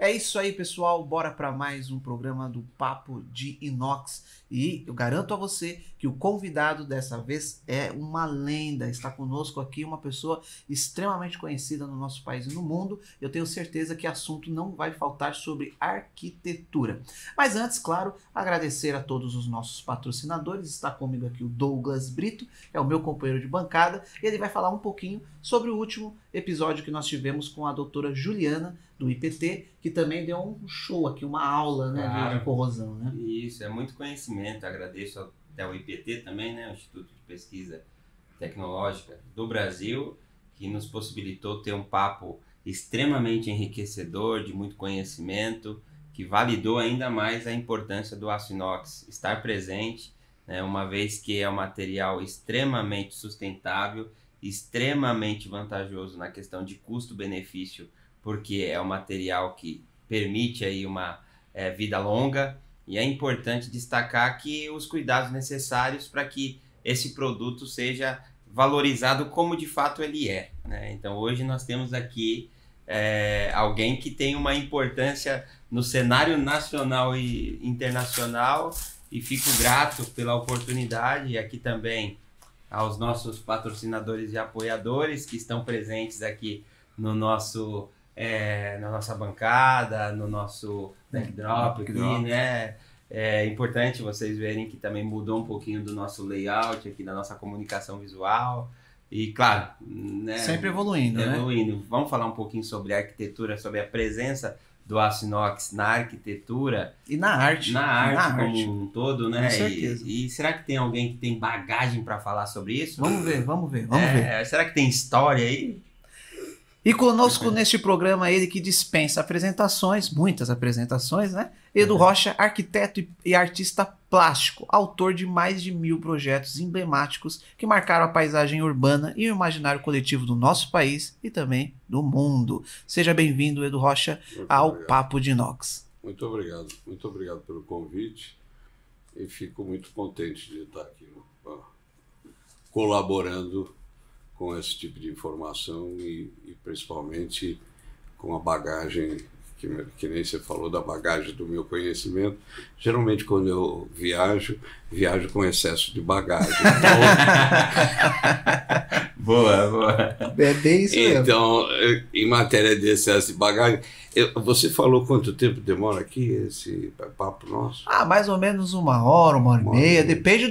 É isso aí, pessoal. Bora para mais um programa do Papo de Inox. E eu garanto a você que o convidado dessa vez é uma lenda. Está conosco aqui uma pessoa extremamente conhecida no nosso país e no mundo. Eu tenho certeza que assunto não vai faltar sobre arquitetura. Mas antes, claro, agradecer a todos os nossos patrocinadores. Está comigo aqui o Douglas Brito, que é o meu companheiro de bancada, e ele vai falar um pouquinho sobre o último episódio que nós tivemos com a doutora Juliana, do IPT, que também deu um show aqui, uma aula, né, Claro. de corrosão, né? Isso, é muito conhecimento. Agradeço até ao IPT também, né, o Instituto de Pesquisa Tecnológica do Brasil, que nos possibilitou ter um papo extremamente enriquecedor, de muito conhecimento, que validou ainda mais a importância do aço inox estar presente, né, uma vez que é um material extremamente sustentável, extremamente vantajoso na questão de custo-benefício, porque é um material que permite aí uma vida longa, e é importante destacar que os cuidados necessários para que esse produto seja valorizado como de fato ele é, né? Então hoje nós temos aqui alguém que tem uma importância no cenário nacional e internacional, e fico grato pela oportunidade, e aqui também aos nossos patrocinadores e apoiadores que estão presentes aqui no nosso na nossa bancada, no nosso backdrop aqui, né? É importante vocês verem que também mudou um pouquinho do nosso layout aqui, da nossa comunicação visual, e claro, né, Sempre evoluindo, né? Vamos falar um pouquinho sobre arquitetura, sobre a presença do aço inox na arquitetura E na arte. como um todo, né? Com certeza. E será que tem alguém que tem bagagem para falar sobre isso? Vamos ver. Será que tem história aí? E conosco neste programa ele que dispensa apresentações, muitas apresentações, né? Edu Rocha, arquiteto e artista plástico, autor de mais de 1000 projetos emblemáticos que marcaram a paisagem urbana e o imaginário coletivo do nosso país e também do mundo. Seja bem-vindo, Edu Rocha, ao Papo de Inox. Muito obrigado pelo convite, e fico muito contente de estar aqui colaborando com esse tipo de informação e principalmente com a bagagem, que nem você falou da bagagem do meu conhecimento. Geralmente quando eu viajo com excesso de bagagem. Então, Boa. É bem isso mesmo. então, em matéria de excesso de bagagem, você falou quanto tempo demora aqui esse papo nosso? Mais ou menos 1 hora, 1h30, depende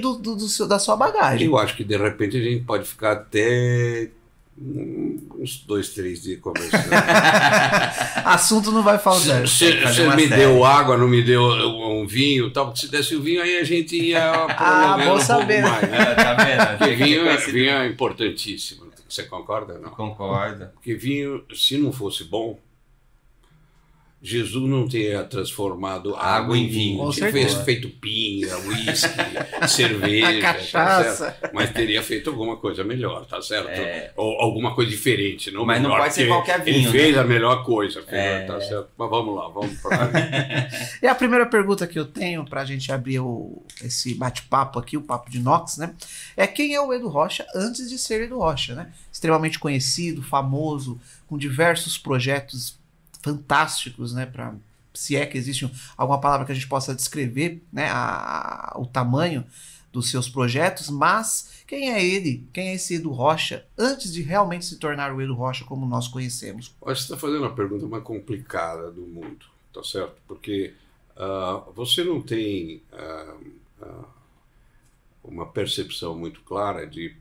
da sua bagagem. Eu acho que de repente a gente pode ficar até uns 2, 3 dias conversando. Assunto não vai faltar. Você me deu água, não me deu um vinho, tal. Se desse o vinho, aí a gente ia prolongando bom saber, pouco mais, né? Tá vendo? Porque vinho é importantíssimo. Você concorda, não? Concordo. Porque vinho, se não fosse bom, Jesus não teria transformado água em vinho. Com Tinha certeza. feito pinga, uísque, cerveja, Cachaça. tá certo? Mas teria feito alguma coisa melhor, tá certo? Ou alguma coisa diferente. Não Mas não melhor, pode ser porque qualquer vinho, Ele fez né? a melhor coisa, tá certo? Mas vamos lá, vamos para E a primeira pergunta que eu tenho pra gente abrir esse bate-papo aqui, o Papo de Inox, né? É quem é o Edu Rocha antes de ser Edu Rocha, né? Extremamente conhecido, famoso, com diversos projetos fantásticos, né? Se é que existe alguma palavra que a gente possa descrever, né? O tamanho dos seus projetos, mas quem é ele? Quem é esse Edu Rocha antes de realmente se tornar o Edu Rocha como nós conhecemos? Acho que você está fazendo a pergunta mais complicada do mundo, tá certo? Porque você não tem uma percepção muito clara de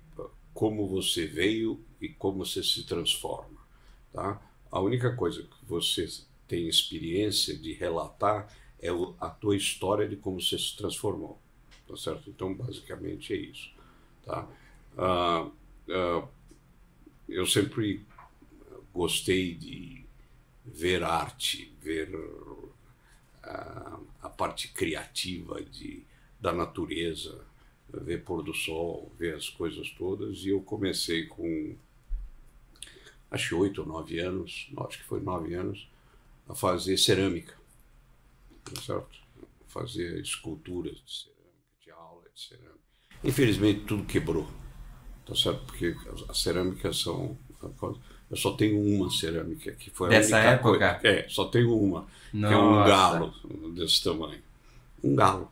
como você veio e como você se transforma, tá? A única coisa que você tem experiência de relatar é a tua história de como você se transformou, tá certo? Então, basicamente é isso, tá? Eu sempre gostei de ver arte, ver a parte criativa da natureza, ver pôr do sol, ver as coisas todas, e eu comecei com acho que 8 ou 9 anos, acho que foi 9 anos, a fazer cerâmica, tá certo? Fazer esculturas de cerâmica, de aula de cerâmica. Infelizmente tudo quebrou, tá certo? Porque as cerâmicas são Eu só tenho uma cerâmica, que foi Dessa a única época? coisa. Só tenho uma, Nossa. que é um galo desse tamanho. Um galo.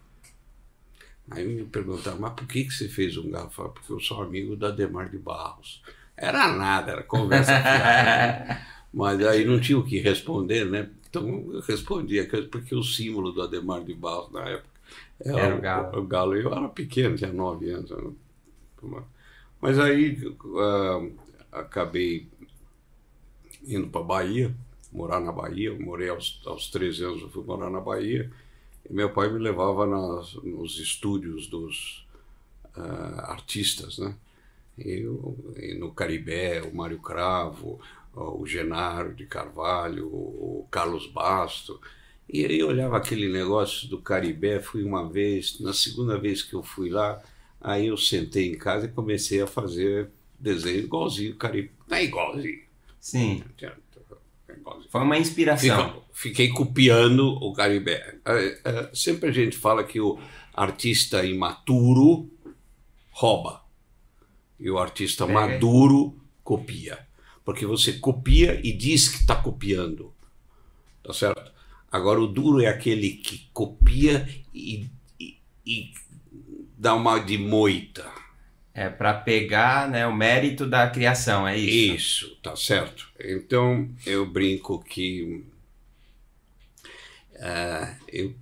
Aí me perguntaram, mas por que você fez um galo? Eu falei, porque eu sou amigo da Adhemar de Barros. Era nada, era conversa fiada. Mas aí não tinha o que responder, né? Então eu respondia, porque o símbolo do Adhemar de Barros na época era o galo. O galo. Eu era pequeno, tinha 9 anos. Mas aí acabei indo para Bahia, morar na Bahia. Eu morei aos 13 anos, eu fui morar na Bahia. E meu pai me levava nos estúdios dos artistas, né? E no Caribé, o Mário Cravo, o Genaro de Carvalho, o Carlos Basto. E aí eu olhava aquele negócio do Caribé, fui uma vez, na segunda vez que eu fui lá, aí eu sentei em casa e comecei a fazer desenho igualzinho o Caribé. Não é igualzinho. Sim. É igualzinho. Foi uma inspiração. Fiquei copiando o Caribé. Sempre a gente fala que o artista imaturo rouba e o artista maduro copia. Porque você copia e diz que está copiando. Tá certo? Agora, o duro é aquele que copia e dá uma de moita. É para pegar, né, o mérito da criação, é isso? Isso, tá certo. Então, eu brinco que eu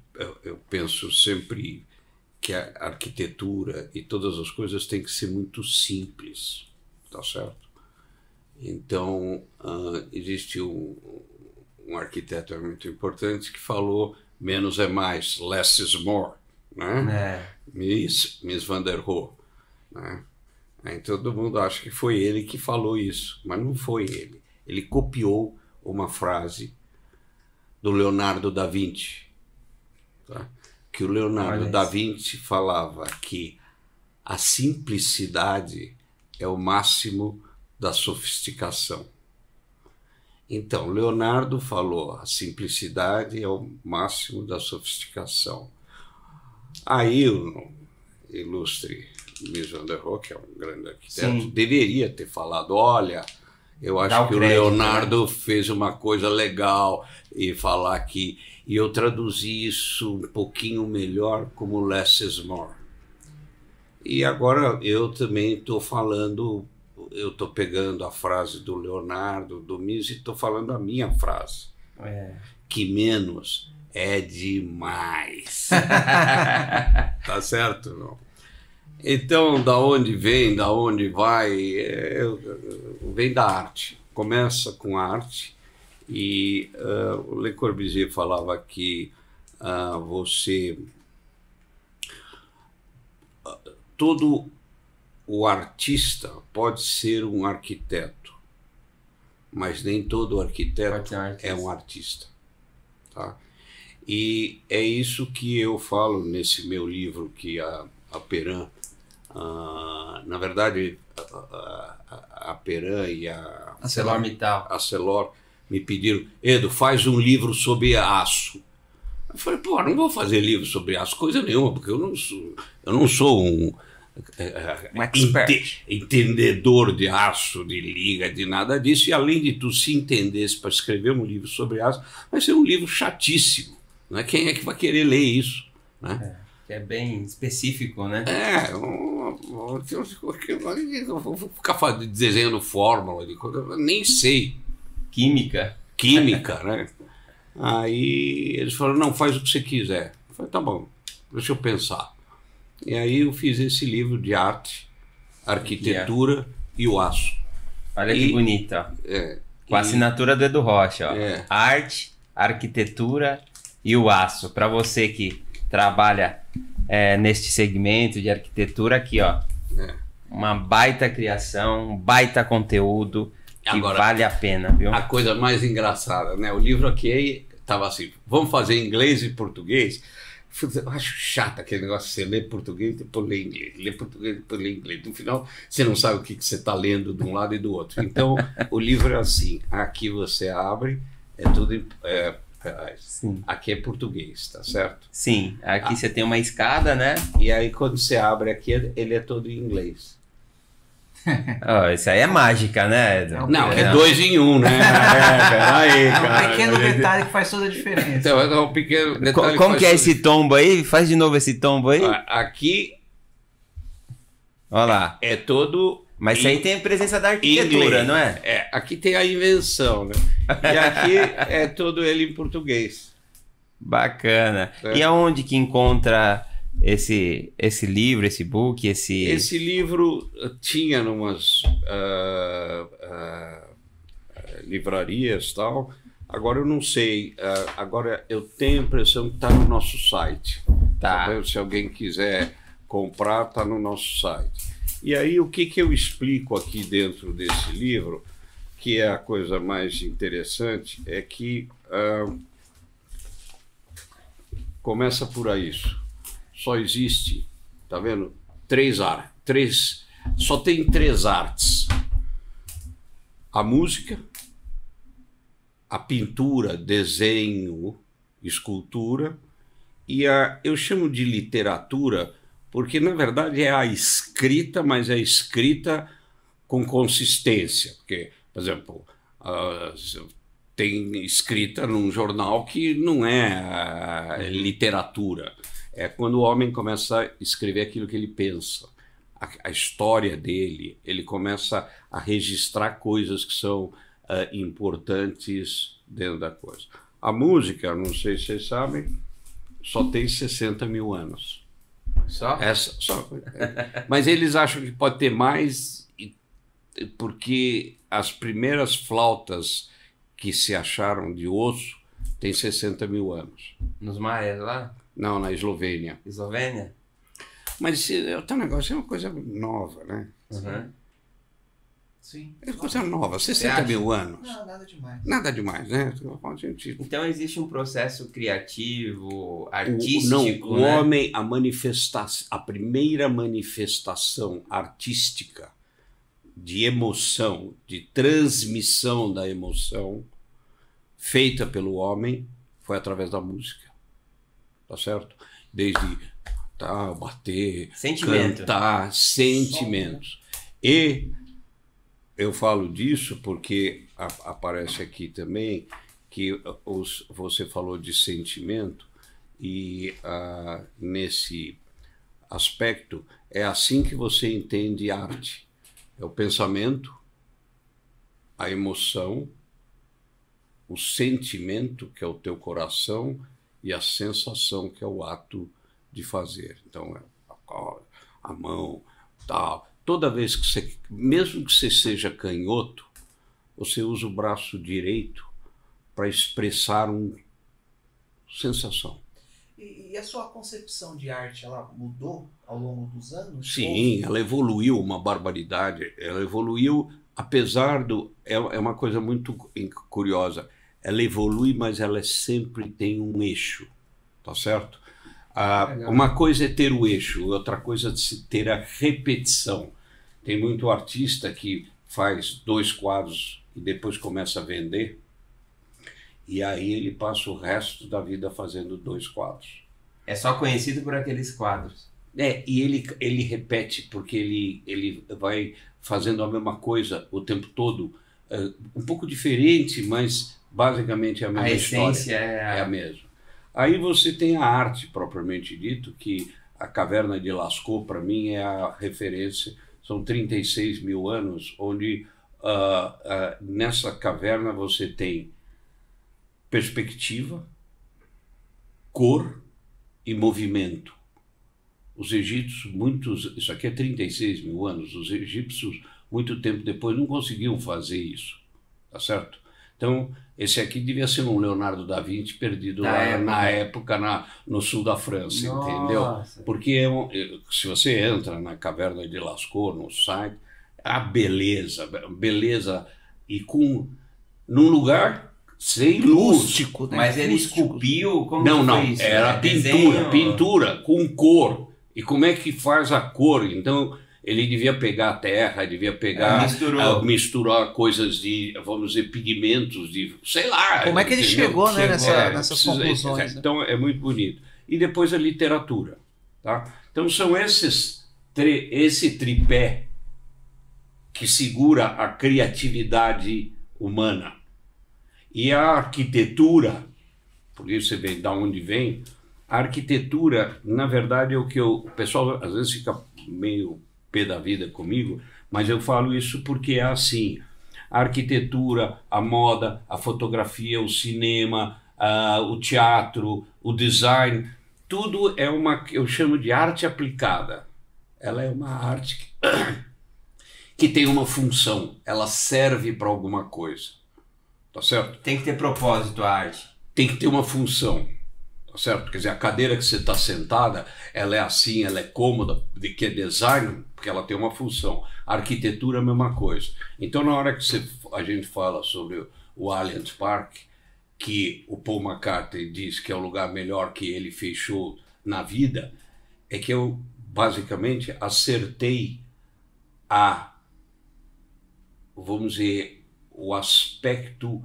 penso sempre que a arquitetura e todas as coisas têm que ser muito simples, tá certo? Então, existe um arquiteto muito importante que falou menos é mais, less is more, né? Miss van der Rohe, né? Aí todo mundo acha que foi ele que falou isso, mas não foi ele. Ele copiou uma frase do Leonardo da Vinci, tá? Que o Leonardo da Vinci falava que a simplicidade é o máximo da sofisticação. Então, Leonardo falou, a simplicidade é o máximo da sofisticação. Aí o ilustre Mies van der Rohe, que é um grande arquiteto, deveria ter falado, olha, eu acho que o Leonardo fez uma coisa legal, e falar que... E eu traduzi isso um pouquinho melhor como less is more. E agora eu também estou falando... Eu estou pegando a frase do Leonardo, do Mies, e estou falando a minha frase. Que menos é demais. Tá certo? Não? Então, da onde vem, da onde vai, vem da arte. Começa com a arte. E o Le Corbusier falava que todo o artista pode ser um arquiteto, mas nem todo arquiteto é um artista. Tá? E é isso que eu falo nesse meu livro, que a Perrin, na verdade, a Perrin e a ArcelorMittal me pediram, Edu, faz um livro sobre aço. Eu falei, pô, não vou fazer livro sobre aço, coisa nenhuma, porque eu não sou um entendedor de aço, de liga, de nada disso. E além de tu se entendesse para escrever um livro sobre aço, vai ser um livro chatíssimo. Né? Quem é que vai querer ler isso? Né? Que é bem específico, né? Eu vou ficar desenhando fórmula de coisa, nem sei. Química, né? Aí eles falaram, não, faz o que você quiser. Eu falei, tá bom, deixa eu pensar. E aí eu fiz esse livro de arte, arquitetura e o aço. Olha que bonito, ó. Com a assinatura do Edu Rocha, ó. Arte, arquitetura e o aço. Para você que trabalha neste segmento de arquitetura, aqui, ó. Uma baita criação, um baita conteúdo. Agora, vale a pena, viu? A coisa mais engraçada, né? O livro aqui estava assim, vamos fazer inglês e português. Eu acho chato aquele negócio de você ler português e depois ler inglês, ler português e depois ler inglês. No final, você não sabe o que você está lendo de um lado e do outro. Então, o livro é assim, aqui você abre, é tudo... aqui é português, tá certo? Sim, aqui você tem uma escada, né? E aí, quando você abre aqui, ele é todo em inglês. Isso aí é mágica, né? Não, é 2 em 1, né? Peraí, É cara. um pequeno detalhe que faz toda a diferença. Então, é um pequeno detalhe. Como que é esse tombo aí? Faz de novo esse tombo aí. Aqui. Olha lá. É todo. Mas isso aí tem a presença da arquitetura, inglês. não é? Aqui tem a invenção, né? E aqui é todo ele em português. Bacana. E aonde que encontra esse livro, esse book, Esse livro tinha numas livrarias e tal. Agora eu não sei. Agora eu tenho a impressão que está no nosso site. Tá. Se alguém quiser comprar, está no nosso site. E aí o que eu explico aqui dentro desse livro, que é a coisa mais interessante, é que começa por aí isso. Só existe, tá vendo? Só tem 3 artes: a música, a pintura, desenho, escultura, e eu chamo de literatura porque na verdade é a escrita, mas é escrita com consistência. Porque, por exemplo, tem escrita num jornal que não é literatura. É quando o homem começa a escrever aquilo que ele pensa, a história dele, ele começa a registrar coisas que são importantes dentro da coisa. A música, não sei se vocês sabem, só tem 60 mil anos. Só? Só. Mas eles acham que pode ter mais, porque as primeiras flautas que se acharam de osso têm 60 mil anos. Nos maias lá? Não, na Eslovênia. Eslovênia? Mas o teu negócio é uma coisa nova, né? Uhum. Sim. É coisa nova, 60 mil anos. Não, nada demais. Nada demais, né? Então existe um processo criativo, artístico, o homem, a primeira manifestação artística de emoção, de transmissão da emoção, feita pelo homem, foi através da música. Tá certo? Desde bater, cantar, sentimentos. E eu falo disso porque aparece aqui também que você falou de sentimento e nesse aspecto é assim que você entende arte. É o pensamento, a emoção, o sentimento, que é o teu coração, e a sensação, que é o ato de fazer. Então, a mão, tal. Toda vez que você, mesmo que você seja canhoto, você usa o braço direito para expressar uma sensação. E a sua concepção de arte, ela mudou ao longo dos anos? Sim, ela evoluiu uma barbaridade. Ela evoluiu, apesar do... É uma coisa muito curiosa. Ela evolui, mas ela sempre tem um eixo, tá certo? Uma coisa é ter o eixo, outra coisa é ter a repetição. Tem muito artista que faz 2 quadros e depois começa a vender, e aí ele passa o resto da vida fazendo 2 quadros. É só conhecido por aqueles quadros. E ele repete, porque ele vai fazendo a mesma coisa o tempo todo, um pouco diferente, mas basicamente é a mesma história. A essência é a mesma. Aí você tem a arte propriamente dito, que a Caverna de Lascaux, para mim, é a referência. São 36 mil anos, onde nessa caverna você tem perspectiva, cor e movimento. Os egípcios, isso aqui é 36 mil anos, os egípcios, muito tempo depois, não conseguiam fazer isso, tá certo? Então, esse aqui devia ser um Leonardo da Vinci perdido na época no sul da França, entendeu? Porque se você entra na Caverna de Lascaux, no site, a beleza, e num lugar sem luz. Rústico, né? Mas ele esculpiu? Como não, foi isso? Era pintura com cor. E como é que faz a cor? Então, ele devia pegar a terra, devia pegar, misturar coisas de, vamos dizer, pigmentos, de, sei lá. Como é que ele chegou, né, nessas conclusões? Então, é muito bonito. E depois a literatura. Tá? Então, são esse tripé que segura a criatividade humana. E a arquitetura, por isso você vê de onde vem, a arquitetura, na verdade, é o que o pessoal às vezes fica meio pé da vida comigo, mas eu falo isso porque é assim. A arquitetura, a moda, a fotografia, o cinema, o teatro, o design, tudo é eu chamo de arte aplicada. Ela é uma arte que tem uma função, ela serve para alguma coisa, tá certo? Tem que ter propósito a arte. Tem que ter uma função, tá certo? Quer dizer, a cadeira que você está sentada, ela é assim, ela é cômoda, de que é design, porque ela tem uma função. A arquitetura é a mesma coisa. Então, na hora que a gente fala sobre o Allianz Parque, que o Paul McCartney diz que é o lugar melhor que ele fechou na vida, é que eu basicamente acertei vamos dizer, o aspecto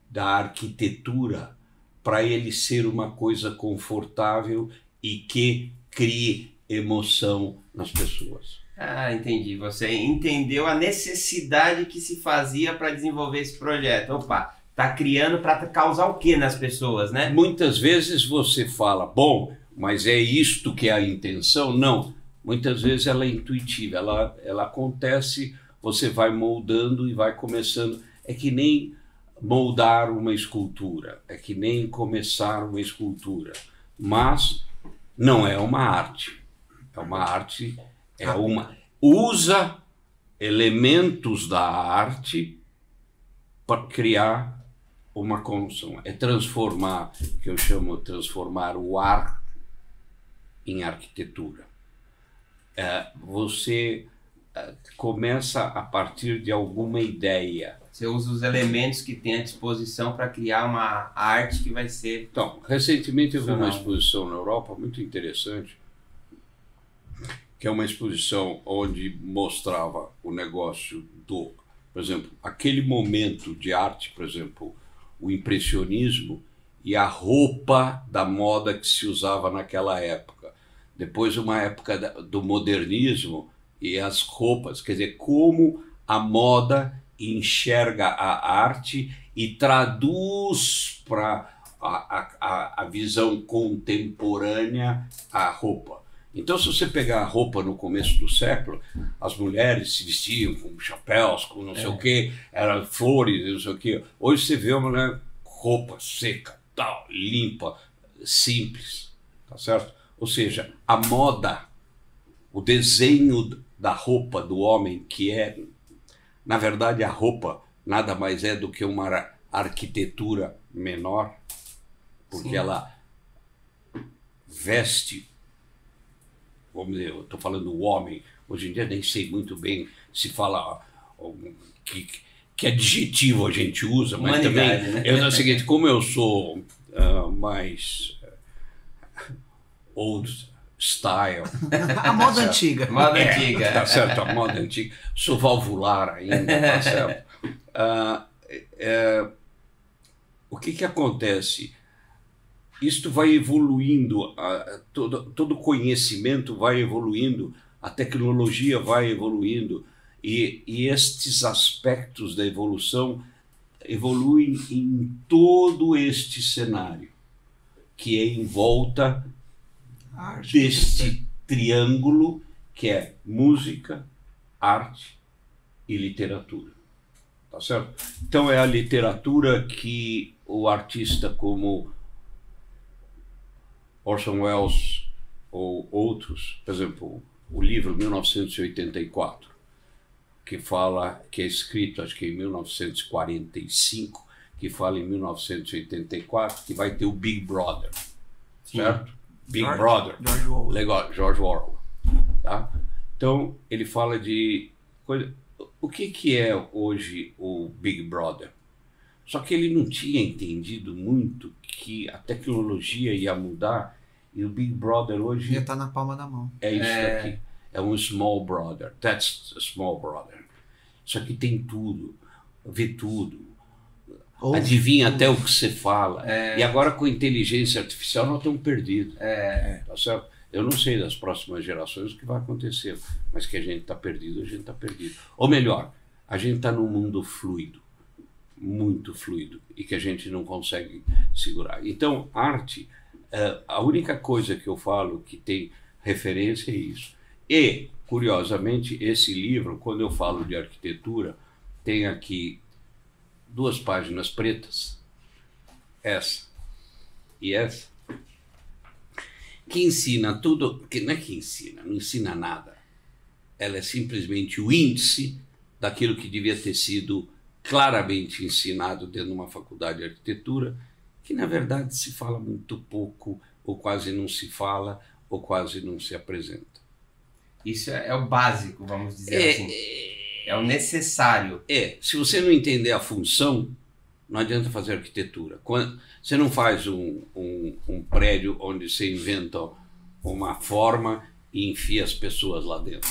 da arquitetura para ele ser uma coisa confortável e que crie emoção nas pessoas. Ah, entendi. Você entendeu a necessidade que se fazia para desenvolver esse projeto. Opa, tá criando para causar o que nas pessoas, né? Muitas vezes você fala, bom, mas é isto que é a intenção? Não. Muitas vezes ela é intuitiva, ela acontece, você vai moldando e vai começando. É que nem moldar uma escultura, é que nem começar uma escultura, mas não é uma arte. É uma arte, usa elementos da arte para criar uma construção. É transformar, que eu chamo de transformar o ar em arquitetura. Você começa a partir de alguma ideia. Você usa os elementos que tem à disposição para criar uma arte que vai ser... Então, recentemente eu vi uma exposição na Europa muito interessante, que é uma exposição onde mostrava o negócio por exemplo, aquele momento de arte, por exemplo, o impressionismo e a roupa da moda que se usava naquela época. Depois uma época do modernismo e as roupas, quer dizer, como a moda enxerga a arte e traduz para a visão contemporânea a roupa. Então, se você pegar a roupa no começo do século, as mulheres se vestiam com chapéus, com não sei o quê, eram flores, não sei o quê. Hoje você vê uma mulher roupa seca, tal, limpa, simples, tá certo? Ou seja, a moda, o desenho da roupa do homem, que é, na verdade, a roupa nada mais é do que uma arquitetura menor, porque ela veste, vamos dizer, eu estou falando do homem, hoje em dia nem sei muito bem se fala que adjetivo a gente usa, mas Humanidade, também, né? é o seguinte, como eu sou mais old style. A moda antiga. Moda antiga. Tá certo, a moda antiga. Sou valvular ainda, tá certo. O que acontece? Isto vai evoluindo, todo conhecimento vai evoluindo, a tecnologia vai evoluindo, e estes aspectos da evolução evoluem em todo este cenário, que é em volta deste triângulo que é música, arte e literatura. Tá certo? Então é a literatura que o artista como Orson Welles ou outros, por exemplo, o livro 1984, que é escrito acho que em 1945, que fala em 1984, que vai ter o Big Brother, certo? Big Brother, George Orwell. legal, George Orwell, tá? Então ele fala de coisa. O que é hoje o Big Brother? Só que ele não tinha entendido muito que a tecnologia ia mudar e o Big Brother hoje Já está na palma da mão. é isso aqui. É um small brother. That's a small brother. Isso aqui tem tudo, vê tudo, adivinha até o que você fala. E agora com inteligência artificial nós estamos perdidos. Tá certo? Eu não sei das próximas gerações o que vai acontecer, mas que a gente está perdido, a gente está perdido. Ou melhor, a gente está num mundo fluido, muito fluido, e que a gente não consegue segurar. Então, arte, a única coisa que eu falo que tem referência é isso. E, curiosamente, esse livro, quando eu falo de arquitetura, tem aqui 2 páginas pretas, essa e essa, que ensina tudo, que não é que ensina, não ensina nada. Ela é simplesmente o índice daquilo que devia ter sido claramente ensinado dentro de uma faculdade de arquitetura, que na verdade se fala muito pouco, ou quase não se fala, ou quase não se apresenta. Isso é o básico, vamos dizer assim. É o necessário. Se você não entender a função, não adianta fazer arquitetura. Você não faz um prédio onde você inventa uma forma e enfia as pessoas lá dentro.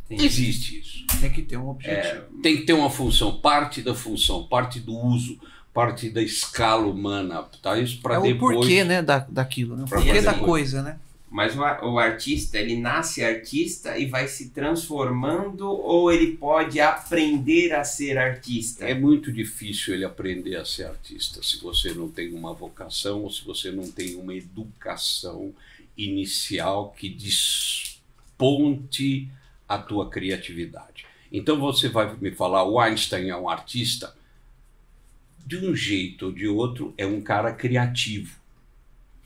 Não existe isso. Tem que ter um objetivo. Tem que ter uma função, parte da função, parte do uso, parte da escala humana. Tá? Isso para depois... o porquê, né, daquilo, né? O porquê da coisa, né? Mas o artista, ele nasce artista e vai se transformando, ou ele pode aprender a ser artista? É muito difícil ele aprender a ser artista se você não tem uma vocação ou se você não tem uma educação inicial que desponte a tua criatividade. Então você vai me falar, o Einstein é um artista? De um jeito ou de outro, é um cara criativo,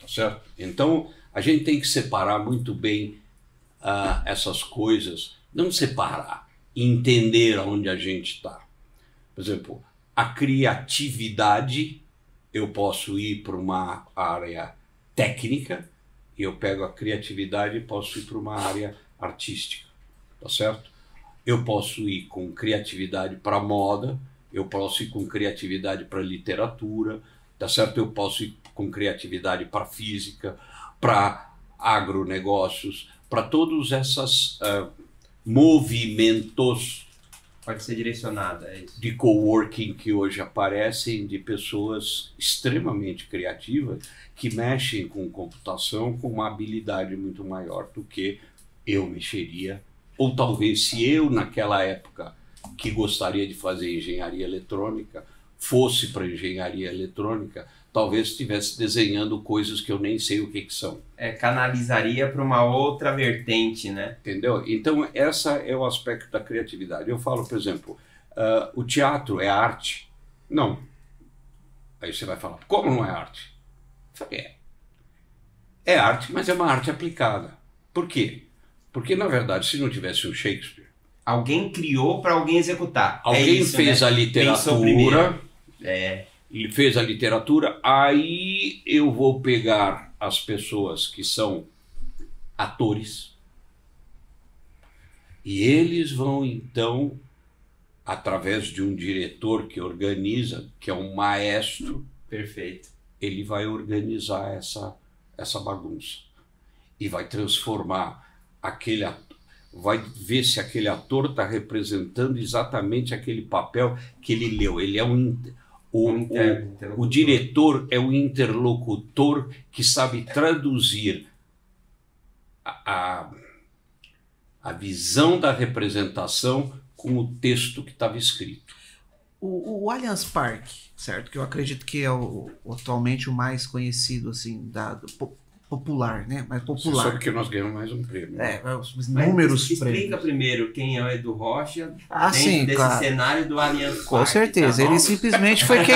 tá certo? Então a gente tem que separar muito bem essas coisas, não separar, entender onde a gente está. Por exemplo, a criatividade, eu posso ir para uma área técnica, e eu pego a criatividade e posso ir para uma área artística, tá certo? Eu posso ir com criatividade para moda, eu posso ir com criatividade para literatura, tá certo? Eu posso ir com criatividade para física, para agronegócios, para todos esses movimentos. Pode ser direcionada, é isso. De coworking que hoje aparecem, de pessoas extremamente criativas que mexem com computação com uma habilidade muito maior do que eu mexeria. Ou talvez se eu, naquela época, que gostaria de fazer engenharia eletrônica, fosse para engenharia eletrônica, talvez estivesse desenhando coisas que eu nem sei o que são. Canalizaria para uma outra vertente, né? Entendeu? Então, esse é o aspecto da criatividade. Eu falo, por exemplo, o teatro é arte? Não. Aí você vai falar, como não é arte? Eu falei, é arte, mas é uma arte aplicada. Por quê? Porque, na verdade, se não tivesse um Shakespeare... Alguém criou para alguém executar. Alguém fez, né, a literatura... Ele fez a literatura, aí eu vou pegar as pessoas que são atores e eles vão então, através de um diretor que organiza, que é um maestro, perfeito, ele vai organizar essa bagunça e vai transformar aquele ator, vai ver se aquele ator está representando exatamente aquele papel que ele leu. Ele é o diretor é o interlocutor que sabe traduzir a visão da representação com o texto que estava escrito. O Allianz Parque, certo? Que eu acredito que é atualmente o mais conhecido, assim, popular, né? Mais popular. Você sabe que nós ganhamos mais um prêmio. Os números prêmios. Explica primeiro quem é o Edu Rocha sim, desse claro. Cenário do Allianz Parque. Com certeza. Tá, ele simplesmente foi quem...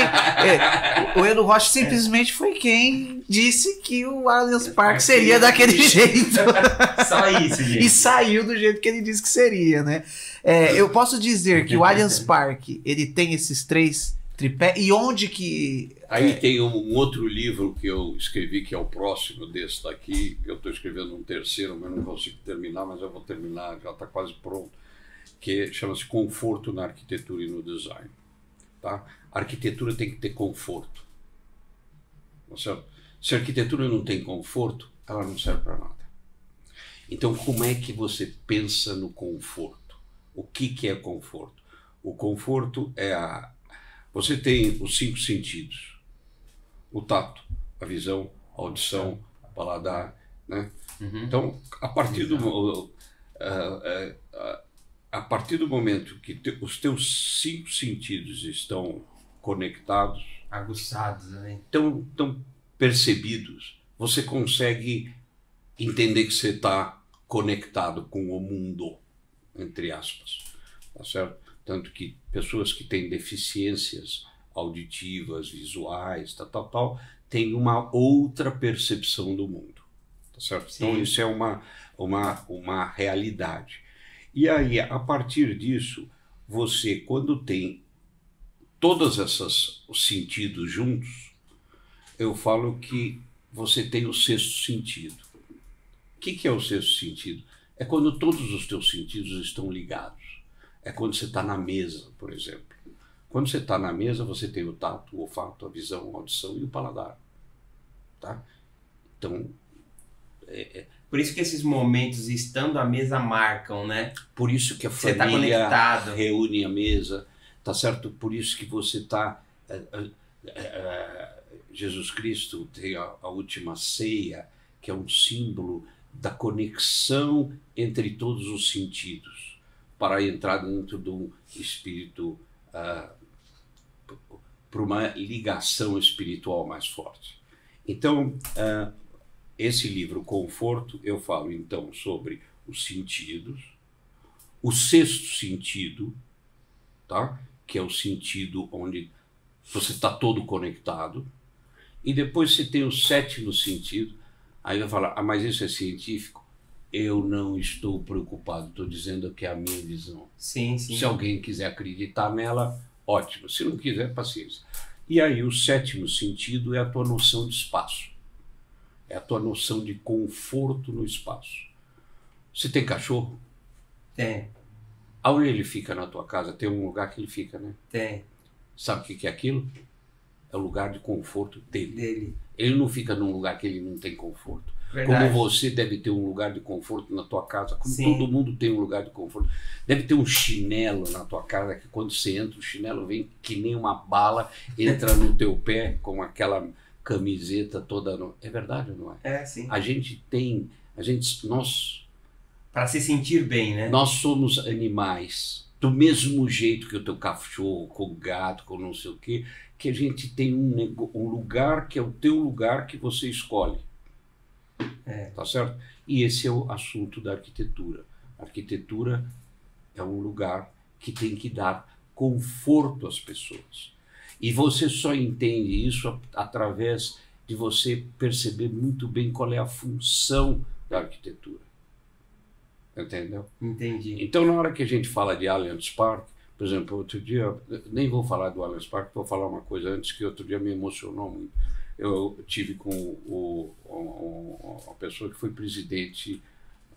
o Edu Rocha simplesmente foi quem disse que o Allianz Parque seria daquele jeito. Só isso, gente. E saiu do jeito que ele disse que seria, né? Eu posso dizer que o Allianz Parque, ele tem esses 3 tripé, e onde que... Aí tem um outro livro que eu escrevi, que é o próximo desse daqui. Eu estou escrevendo um terceiro, mas não consigo terminar, mas eu vou terminar, já está quase pronto, que chama-se Conforto na Arquitetura e no Design. Tá? A arquitetura tem que ter conforto. Tá certo? Se a arquitetura não tem conforto, ela não serve para nada. Então, como é que você pensa no conforto? O que é conforto? O conforto é Você tem os 5 sentidos. O tato, a visão, a audição, o paladar, né? Então, a partir do... a partir do momento que os teus 5 sentidos estão conectados, aguçados, né? tão percebidos, você consegue entender que você está conectado com o mundo, entre aspas, tá certo? Tanto que pessoas que têm deficiências auditivas, visuais, tal, têm uma outra percepção do mundo, tá certo? Sim. Então isso é uma realidade. E aí, a partir disso, você, quando tem todos os sentidos juntos, eu falo que você tem o 6º sentido. O que é o 6º sentido? É quando todos os teus sentidos estão ligados. É quando você está na mesa, por exemplo. Quando você está na mesa, você tem o tato, o olfato, a visão, a audição e o paladar. Tá? Então, por isso que esses momentos, estando à mesa, marcam, né? Por isso que a Você tá família conectado. reúne a mesa, tá certo? Por isso que você está... Jesus Cristo tem a última ceia, que é um símbolo da conexão entre todos os sentidos, para entrar dentro de um espírito, para uma ligação espiritual mais forte. Então, esse livro, Conforto, eu falo então sobre os sentidos, o 6º sentido, tá? Que é o sentido onde você está todo conectado, e depois você tem o 7º sentido. Aí vai falar, mas isso é científico? Eu não estou preocupado, estou dizendo que é a minha visão. Sim, sim. Se alguém quiser acreditar nela, ótimo. Se não quiser, paciência. E aí o 7º sentido é a tua noção de espaço. É a tua noção de conforto no espaço. Você tem cachorro? Tem. Aonde ele fica na tua casa? Tem um lugar que ele fica, né? Tem. Sabe o que é aquilo? É o lugar de conforto Dele. Ele não fica num lugar que ele não tem conforto. Verdade. Como você deve ter um lugar de conforto na tua casa, como Sim. todo mundo tem um lugar de conforto. Deve ter um chinelo na tua casa, que quando você entra, o chinelo vem que nem uma bala, entra no teu pé com aquela camiseta toda... É verdade ou não é? É, sim. Nós Para se sentir bem, né? Nós somos animais, do mesmo jeito que o teu cachorro, com o gato, com não sei o quê, que a gente tem um lugar que é o teu lugar que você escolhe. Tá certo? E esse é o assunto da arquitetura. A arquitetura é um lugar que tem que dar conforto às pessoas. E você só entende isso através de você perceber muito bem qual é a função da arquitetura. Entendeu? Entendi. Então, na hora que a gente fala de Allianz Parque, por exemplo, outro dia, nem vou falar do Allianz Parque, vou falar uma coisa antes que outro dia me emocionou muito. Eu tive com uma pessoa que foi presidente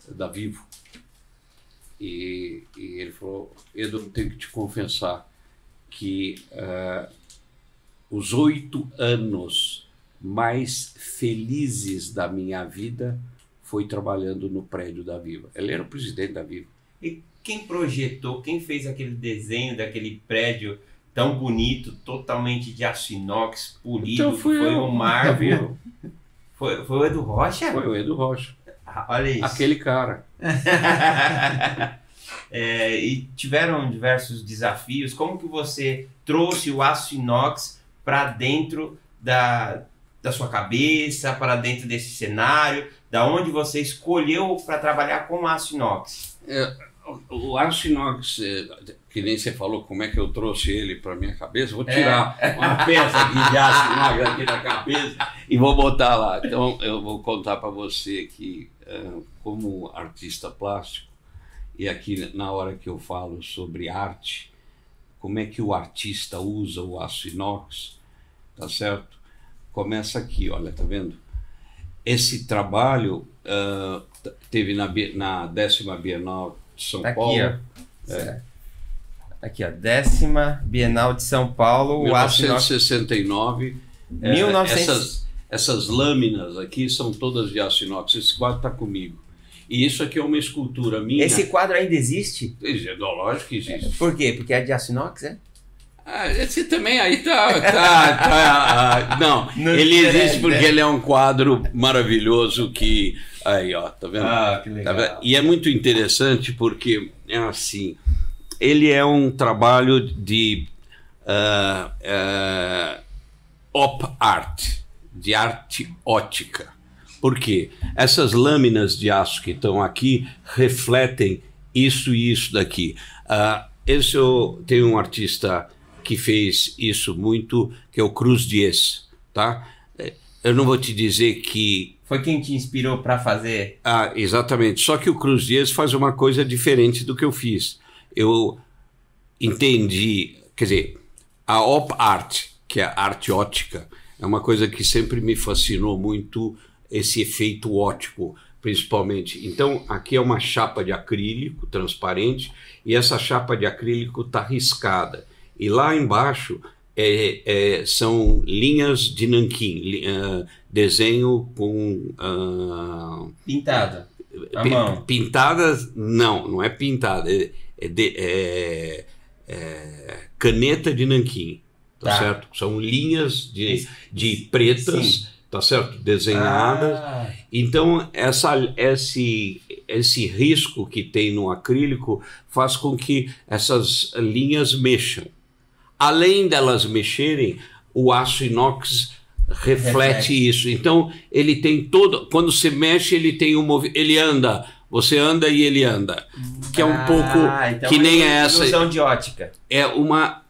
da Vivo, e ele falou, Edu, eu tenho que te confessar que os 8 anos mais felizes da minha vida foi trabalhando no prédio da Vivo. Ele era o presidente da Vivo. E quem projetou, quem fez aquele desenho daquele prédio tão bonito, totalmente de aço inox, polido, Então foi o Marco? Foi o Edu Rocha? Foi o Edu Rocha. Olha isso. Aquele cara. E tiveram diversos desafios. Como que você trouxe o aço inox para dentro da sua cabeça, para dentro desse cenário? Da onde você escolheu para trabalhar com aço inox? O aço inox, que nem você falou como é que eu trouxe ele para minha cabeça, vou tirar uma peça aqui de aço inox aqui da cabeça e vou botar lá. Então eu vou contar para você que, como artista plástico, e aqui na hora que eu falo sobre arte, como é que o artista usa o aço inox, tá certo? Começa aqui, olha, tá vendo? Esse trabalho teve na 10ª Bienal de São Paulo. Aqui, ó, 10ª Bienal de São Paulo. 1969. 1900... Essas lâminas aqui são todas de aço inox. Esse quadro está comigo. E isso aqui é uma escultura minha. Esse quadro ainda existe? Lógico que existe. Por quê? Porque é de aço inox, é? Esse também aí não, ele existe porque ele é um quadro maravilhoso que... Aí, ó, tá vendo? Ah, que legal. Tá vendo? E é muito interessante porque é assim, ele é um trabalho de op art, de arte ótica. Por quê? Essas lâminas de aço que estão aqui refletem isso e isso daqui. Tem um artista que fez isso muito, que é o Cruz Dias, tá? Eu não vou te dizer que... Foi quem te inspirou para fazer? Exatamente. Só que o Cruz Dias faz uma coisa diferente do que eu fiz. Eu entendi, quer dizer, a op art, que é a arte ótica, é uma coisa que sempre me fascinou muito, esse efeito óptico, principalmente. Então, aqui é uma chapa de acrílico transparente, e essa chapa de acrílico está riscada. E lá embaixo são linhas de nanquim, desenho com... Pintada, à mão. Pintadas, não é pintada, caneta de nanquim, tá certo? São linhas de pretas, sim, tá certo? Desenhadas. Então, esse risco que tem no acrílico faz com que essas linhas mexam. Além delas mexerem, o aço inox reflete isso. Então, ele tem todo... Quando você mexe, ele tem um movimento. Ele anda. Você anda e ele anda. Que é um pouco... Então que nem é essa... ilusão de ótica. É uma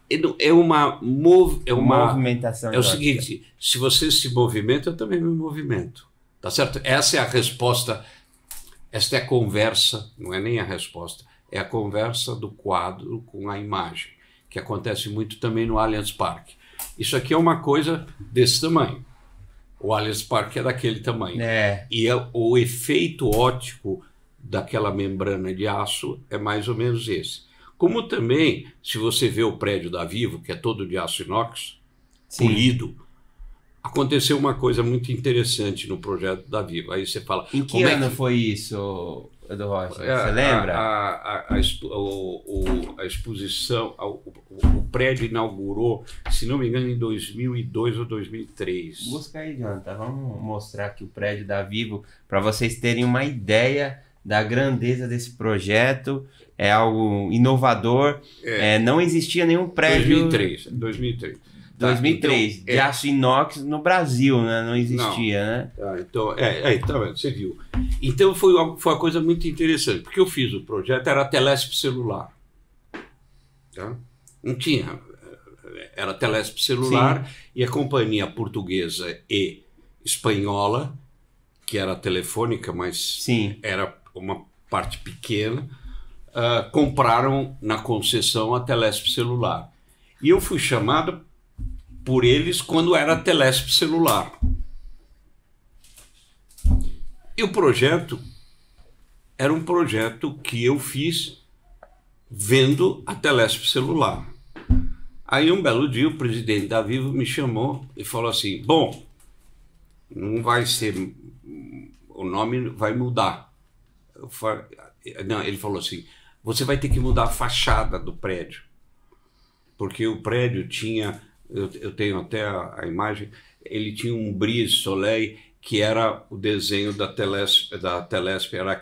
movimentação. É o seguinte, se você se movimenta, eu também me movimento. Tá certo? Essa é a resposta. Esta é a conversa, não é nem a resposta. É a conversa do quadro com a imagem, que acontece muito também no Allianz Parque. Isso aqui é uma coisa desse tamanho. O Allianz Parque é daquele tamanho. E o efeito óptico daquela membrana de aço é mais ou menos esse. Como também, se você vê o prédio da Vivo, que é todo de aço inox, sim, polido, aconteceu uma coisa muito interessante no projeto da Vivo. Aí você fala... Em que ano foi isso, Edu Rocha? Você lembra? A exposição, o prédio inaugurou, se não me engano, em 2002 ou 2003. Busca aí, Jonathan. Vamos mostrar aqui o prédio da Vivo para vocês terem uma ideia da grandeza desse projeto. É algo inovador. Não existia nenhum prédio... 2003. 2003, então, de aço inox no Brasil, né? Não existia, né? Então, tá vendo, você viu. Então foi uma coisa muito interessante, porque eu fiz o projeto, era telespe celular. Tá? Não tinha, era telespe celular, sim, e a companhia portuguesa e espanhola, que era telefônica, mas sim, era uma parte pequena, compraram na concessão a telespe celular. E eu fui chamado por eles quando era telespe celular. E o projeto era um projeto que eu fiz vendo a telespe celular. Aí um belo dia o presidente da Vivo me chamou e falou assim, bom, não vai ser, o nome vai mudar. Não, ele falou assim, você vai ter que mudar a fachada do prédio, porque o prédio tinha... Eu tenho até a imagem, ele tinha um brise soleil que era o desenho da telespe, era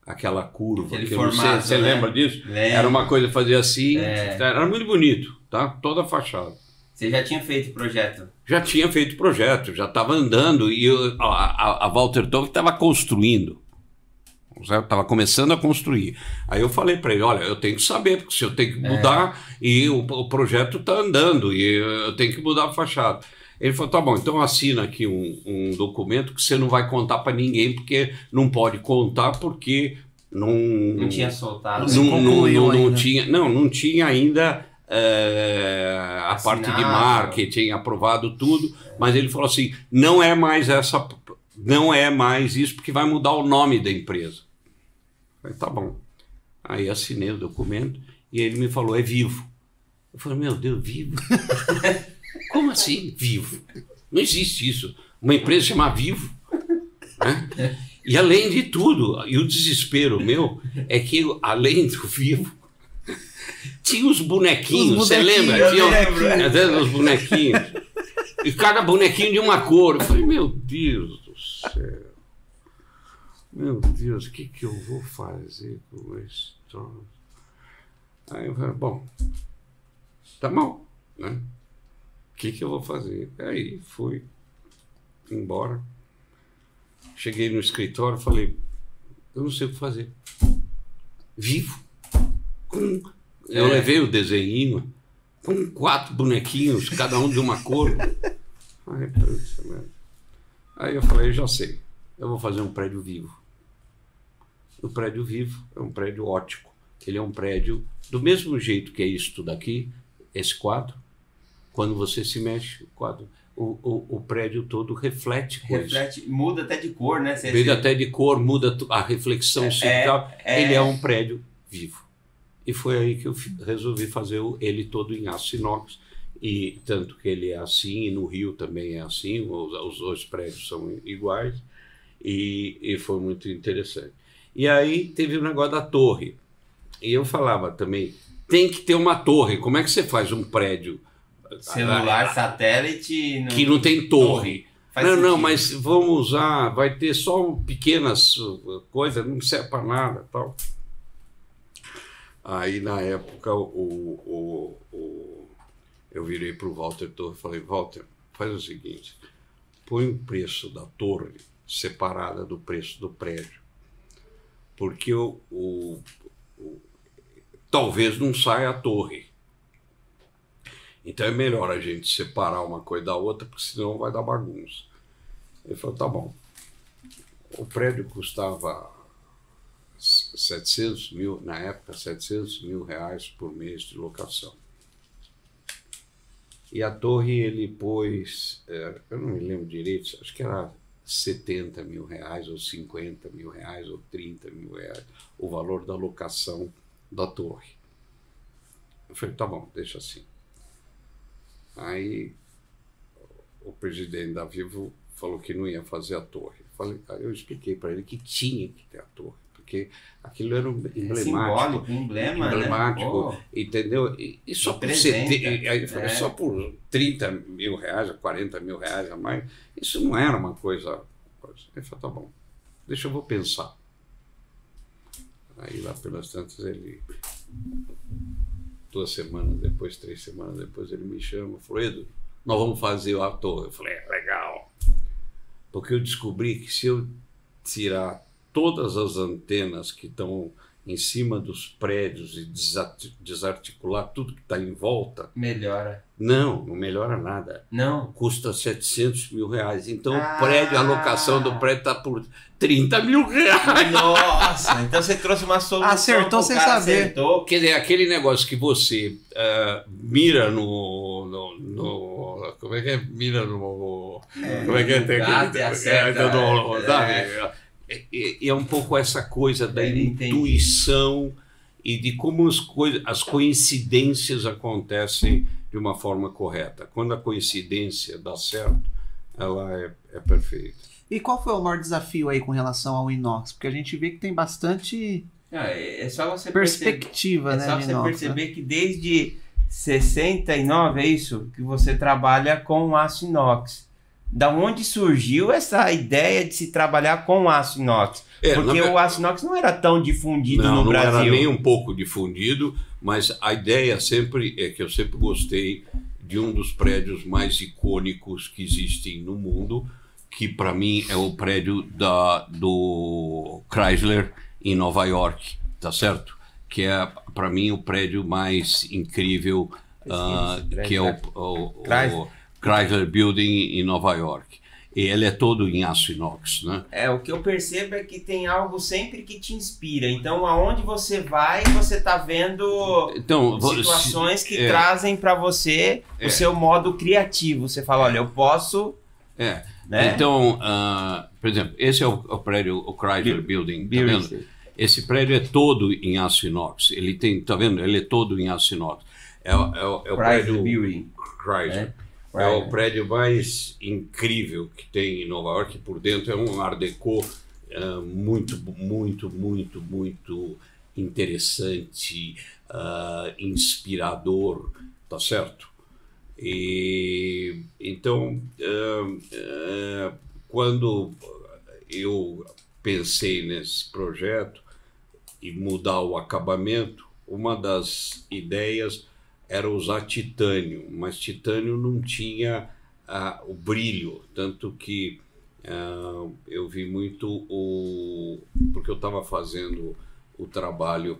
aquela curva. Você lembra disso? Lembro. Era uma coisa que fazia assim, era muito bonito, tá? Toda a fachada. Você já tinha feito o projeto? Já tinha feito o projeto, já estava andando e a Walter Tove estava construindo. Estava começando a construir. Aí eu falei para ele, olha, eu tenho que saber, porque se eu tenho que mudar, e o projeto está andando, e eu tenho que mudar a fachada. Ele falou, tá bom, então assina aqui um documento que você não vai contar para ninguém, porque não pode contar, porque não tinha soltado. Não tinha ainda a parte de marketing, aprovado tudo, mas ele falou assim, não é mais isso, porque vai mudar o nome da empresa. Eu falei, tá bom. Aí assinei o documento e ele me falou, é Vivo. Eu falei, meu Deus, Vivo? Como assim, Vivo? Não existe isso. Uma empresa chamada Vivo. Né? E além de tudo, e o desespero meu é que, além do Vivo, tinha os bonequinhos, você lembra? Tinha os bonequinhos. E cada bonequinho de uma cor. Eu falei, meu Deus do céu. Meu Deus, o que eu vou fazer com isso? Aí eu falei, bom, tá bom, né? O que eu vou fazer? Aí fui embora. Cheguei no escritório e falei, eu não sei o que fazer. Vivo. Eu levei o desenhinho com 4 bonequinhos, cada um de uma cor. Aí eu falei, já sei, eu vou fazer um prédio vivo. O prédio vivo é um prédio ótico. Ele é um prédio do mesmo jeito que é isso daqui, esse quadro. Quando você se mexe, o quadro, o prédio todo reflete coisas. Reflete, muda até de cor, né? Muda até de cor, muda a reflexão. Ele é um prédio vivo. E foi aí que eu resolvi fazer ele todo em aço inox. E tanto que ele é assim, e no Rio também é assim, os 2 prédios são iguais. E foi muito interessante. E aí teve o negócio da torre. E eu falava também, tem que ter uma torre. Como é que você faz um prédio celular, satélite, que não tem torre? Faz não, sentido. mas vamos usar, vai ter só pequenas coisas, não serve para nada, tal. Aí na época eu virei para o Walter Torre e falei, Walter, faz o seguinte, põe o preço da torre separada do preço do prédio, porque talvez não saia a torre. Então é melhor a gente separar uma coisa da outra, porque senão vai dar bagunça. Ele falou, tá bom. O prédio custava 700 mil, na época, 700 mil reais por mês de locação. E a torre ele pôs, eu não me lembro direito, acho que era 70 mil reais, ou 50 mil reais, ou 30 mil reais, o valor da locação da torre. Eu falei, tá bom, deixa assim. Aí o presidente da Vivo falou que não ia fazer a torre. Aí eu expliquei para ele que tinha que ter a torre, porque aquilo era emblemático. Simbólico, emblemático, né? Entendeu? E só por só por 30 mil reais, 40 mil reais a mais, isso não era uma coisa. Ele falou, tá bom, deixa eu vou pensar. Aí lá pelas tantas ele, 2 semanas depois, 3 semanas depois, ele me chama e falou, Edu, nós vamos fazer a torre. Eu falei, legal. Porque eu descobri que se eu tirar todas as antenas que estão em cima dos prédios e desarticular tudo que está em volta... Melhora. Não melhora nada. Não? Custa 700 mil reais. Então o prédio, a locação do prédio está por 30 mil reais. Nossa, então você trouxe uma solução. Acertou sem saber. Acertou. Quer dizer, aquele negócio que você mira como é que é? Mira no... como é que é? Tem aquele, acerta, é um pouco essa coisa da intuição e de como as coincidências acontecem de uma forma correta. Quando a coincidência dá certo, ela é perfeita. E qual foi o maior desafio aí com relação ao inox? Porque a gente vê que tem bastante é só você perspectiva, perceber, né? É só você inox, perceber que desde 69, é isso? Que você trabalha com aço inox. Da onde surgiu essa ideia de se trabalhar com aço inox? Porque o aço inox não era tão difundido no Brasil. Não era nem um pouco difundido, mas a ideia sempre é que eu sempre gostei de um dos prédios mais icônicos que existem no mundo, que para mim é o prédio do Chrysler em Nova York, tá certo? Que é para mim o prédio mais incrível, que é o Chrysler Building em Nova York. E ele é todo em aço inox, né? O que eu percebo é que tem algo sempre que te inspira. Então, aonde você vai, você está vendo situações que trazem para você o seu modo criativo. Você fala, olha, eu posso... Né? Então, por exemplo, esse é o prédio, o Chrysler Building, tá vendo? Esse prédio é todo em aço inox. Ele tem, tá vendo? Ele é todo em aço inox. É o prédio Building. Chrysler. É o prédio mais incrível que tem em Nova York. Por dentro é um Art Deco muito, muito, muito, muito interessante, inspirador, tá certo? E então, quando eu pensei nesse projeto e mudar o acabamento, uma das ideias era usar titânio, mas titânio não tinha o brilho, tanto que eu vi muito porque eu estava fazendo o trabalho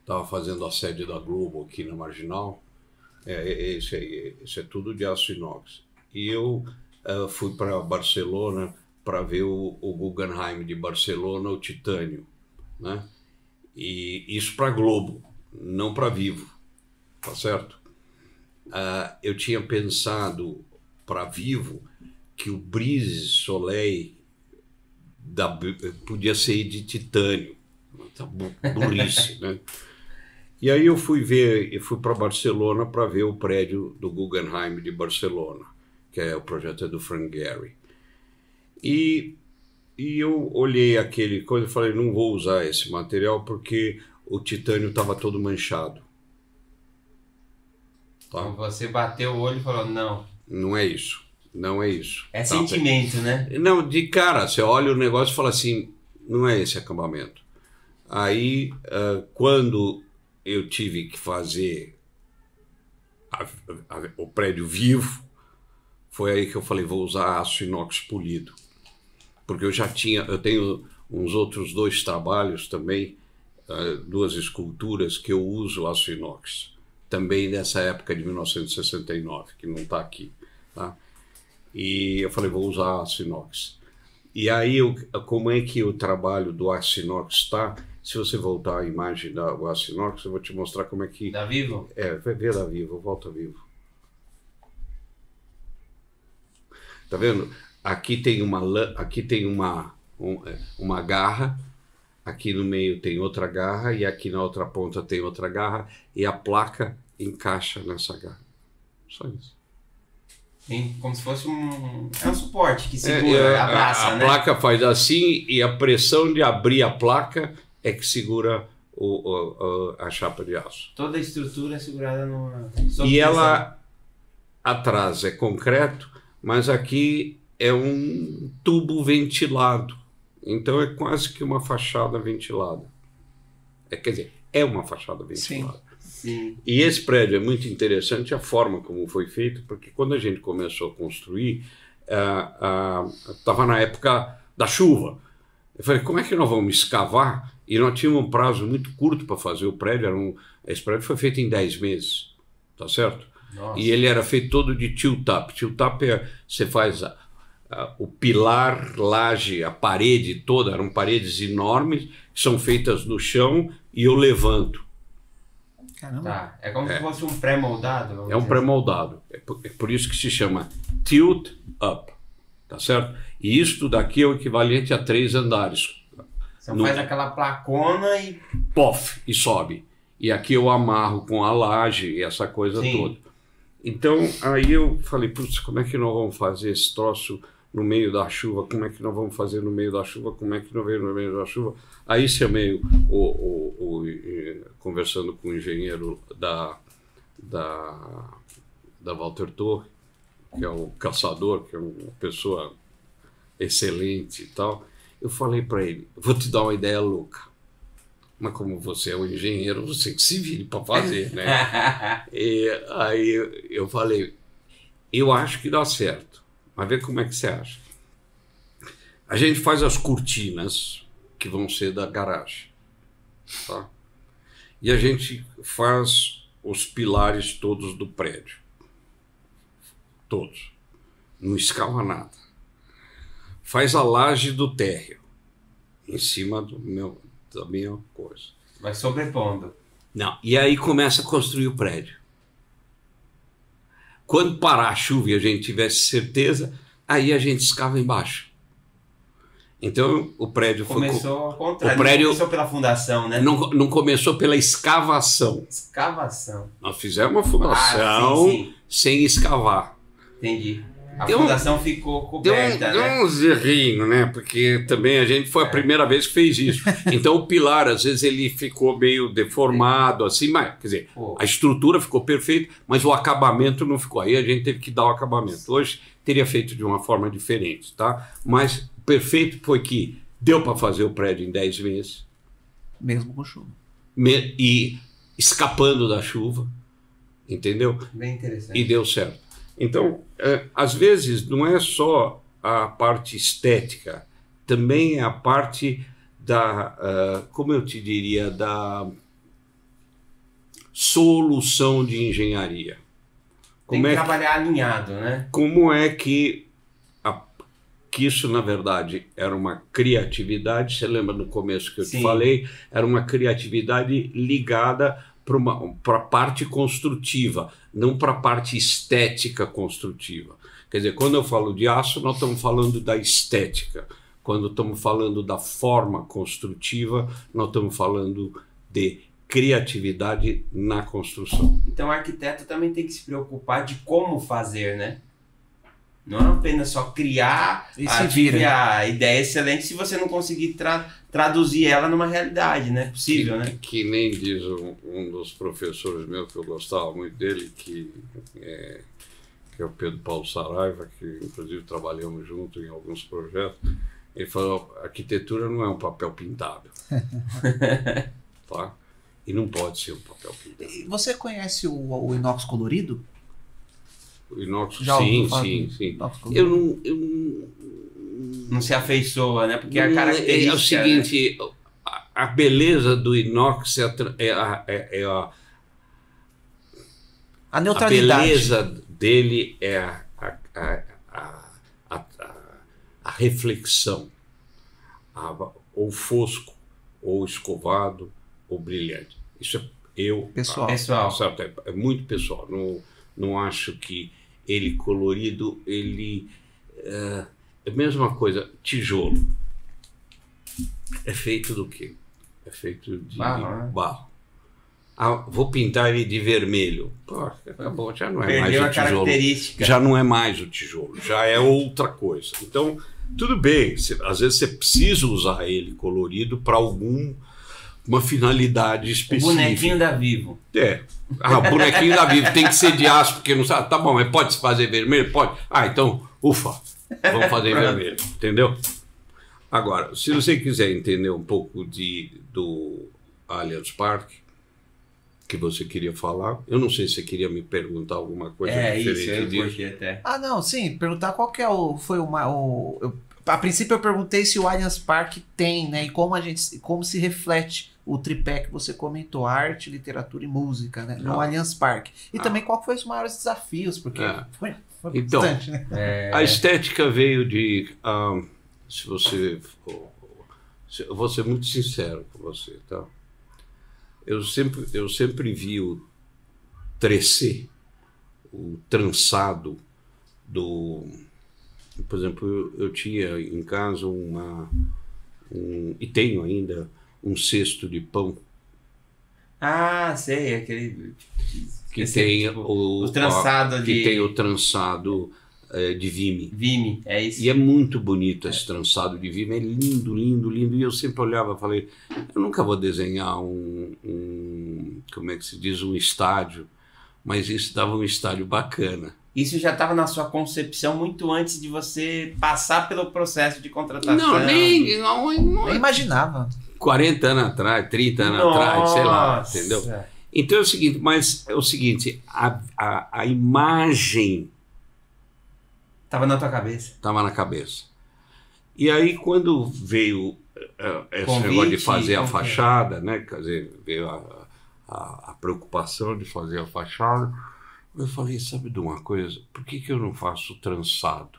estava fazendo a sede da Globo aqui na Marginal, esse é tudo de aço inox. E eu fui para Barcelona para ver o Guggenheim de Barcelona, o titânio, né? E isso para Globo, não para Vivo, tá certo? Eu tinha pensado para Vivo que o Brise Soleil podia ser de titânio, tá burrice, né? E aí eu fui para Barcelona para ver o prédio do Guggenheim de Barcelona, que é o projeto do Frank Gehry. E eu olhei aquele coisa e falei, não vou usar esse material porque o titânio estava todo manchado. Tá? Então você bateu o olho e falou, não. Não é isso, não é isso. É sentimento, né? Não, de cara, você olha o negócio e fala assim, não é esse acabamento. Aí, quando eu tive que fazer o prédio vivo, foi aí que eu falei, vou usar aço inox polido. Porque eu tenho uns outros 2 trabalhos também, 2 esculturas que eu uso aço inox, também dessa época de 1969, que não está aqui. Tá? E eu falei, vou usar aço inox. E aí, como é que o trabalho do aço inox está? Se você voltar à imagem do aço inox, eu vou te mostrar como é que... Da Vivo? Vai ver da Vivo, volta Vivo. Tá vendo? Aqui tem uma garra, aqui no meio tem outra garra e aqui na outra ponta tem outra garra e a placa encaixa nessa garra. Só isso. Tem como se fosse um suporte que segura, abraça, né? A placa faz assim e a pressão de abrir a placa é que segura a chapa de aço. Toda a estrutura é segurada numa... E ela atrás é concreto, mas aqui é um tubo ventilado. Então é quase que uma fachada ventilada. Quer dizer, é uma fachada ventilada. Sim. E esse prédio é muito interessante a forma como foi feito, porque quando a gente começou a construir, estava na época da chuva. Eu falei, como é que nós vamos escavar? E nós tínhamos um prazo muito curto para fazer o prédio. Esse prédio foi feito em 10 meses, tá certo? Nossa. E ele era feito todo de tilt-up. Tilt-up você faz o pilar, laje, a parede toda, eram paredes enormes, que são feitas no chão e eu levanto. Caramba. Tá. É como se fosse um pré-moldado? É um pré-moldado. É por isso que se chama tilt-up, tá certo? E isto daqui é o equivalente a 3 andares. Você faz aquela placona e... Pof, e sobe. E aqui eu amarro com a laje e essa coisa toda. Então, aí eu falei, putz, como é que nós vamos fazer esse troço no meio da chuva? Como é que nós vamos fazer no meio da chuva? Como é que nós vamos no meio da chuva? Aí chamei conversando com o engenheiro da Walter Torre, que é o caçador, que é uma pessoa excelente e tal. Eu falei para ele, vou te dar uma ideia louca. Mas como você é um engenheiro, você que se vire para fazer, né? E aí eu falei, eu acho que dá certo, mas vê como é que você acha. A gente faz as cortinas que vão ser da garagem, tá? E a gente faz os pilares todos do prédio. Todos. Não escava nada. Faz a laje do térreo em cima da minha coisa. Vai sobrepondo. Não. E aí começa a construir o prédio. Quando parar a chuva e a gente tivesse certeza, aí a gente escava embaixo. Então o prédio começou ao contrário. O prédio não começou pela fundação, né? Não começou pela escavação. Escavação. Nós fizemos uma fundação sem escavar. Entendi. A fundação ficou coberta, deu né? uns errinhos, né? Porque também a gente foi a primeira vez que fez isso. Então o pilar, às vezes, ele ficou meio deformado, assim, mas, quer dizer, a estrutura ficou perfeita, mas o acabamento não ficou. Aí a gente teve que dar o acabamento. Hoje teria feito de uma forma diferente, tá? Mas o perfeito foi que deu para fazer o prédio em 10 meses. Mesmo com chuva. E escapando da chuva, entendeu? Bem interessante. E deu certo. Então, às vezes, não é só a parte estética, também é a parte da, como eu te diria, da solução de engenharia. Tem que trabalhar alinhado, né? Como é que isso, na verdade, era uma criatividade, você lembra no começo que eu te falei, era uma criatividade ligada para a parte construtiva, não para a parte estética construtiva. Quer dizer, quando eu falo de aço, nós estamos falando da estética. Quando estamos falando da forma construtiva, nós estamos falando de criatividade na construção. Então o arquiteto também tem que se preocupar de como fazer, né? Não apenas só criar a ideia excelente se você não conseguir traduzir ela numa realidade, né? Possível, né? Que nem diz um dos professores meus, que eu gostava muito dele, que é o Pedro Paulo Saraiva, que inclusive trabalhamos junto em alguns projetos. Ele falou, arquitetura não é um papel pintável. Tá? E não pode ser um papel pintável. Você conhece o inox colorido? O inox, sim. Eu não se afeiçoa, né? Porque a característica... É o seguinte, né? A beleza do inox a neutralidade. A beleza dele é a reflexão, ou fosco, ou escovado, ou brilhante. Isso é pessoal. Certo? É muito pessoal. Não acho que ele colorido, ele é a mesma coisa. Tijolo é feito do quê? É feito de barro. Vou pintar ele de vermelho. Pô, acabou, já não é mais o tijolo. Já não é mais o tijolo, já é outra coisa. Então, tudo bem, às vezes você precisa usar ele colorido para uma finalidade específica. O bonequinho da Vivo. O bonequinho da Vivo tem que ser de aço, porque não sabe. Tá bom, mas pode se fazer vermelho? Pode. Então, ufa, vamos fazer vermelho, entendeu? Agora, se você quiser entender um pouco do Allianz Parque, que você queria falar, eu não sei se você queria me perguntar alguma coisa diferente disso. Até. Não, sim, perguntar qual que a princípio eu perguntei se o Allianz Parque tem, né, e como se reflete o tripé que você comentou, arte, literatura e música, né, no Allianz Parque. E também qual foi os maiores desafios, porque foi então, bastante, né? A estética veio de... eu vou ser muito sincero com você, tá? Eu sempre vi o tracé, o trançado do... Por exemplo, eu tinha em casa e tenho ainda um cesto de pão. Sei, aquele... Que tem o trançado que tem o trançado de vime. Vime, é isso. E é muito bonito esse trançado de vime, é lindo, lindo, lindo. E eu sempre olhava e falei, eu nunca vou desenhar como é que se diz, um estádio, mas isso dava um estádio bacana. Isso já estava na sua concepção muito antes de você passar pelo processo de contratação? Não, nem imaginava. 40 anos atrás, 30 anos atrás, sei lá, entendeu? Então é o seguinte, a imagem... Estava na tua cabeça? Estava na cabeça. E aí quando veio esse negócio de fazer a fachada, né? Quer dizer, veio a preocupação de fazer a fachada, eu falei, sabe de uma coisa? Por que eu não faço trançado?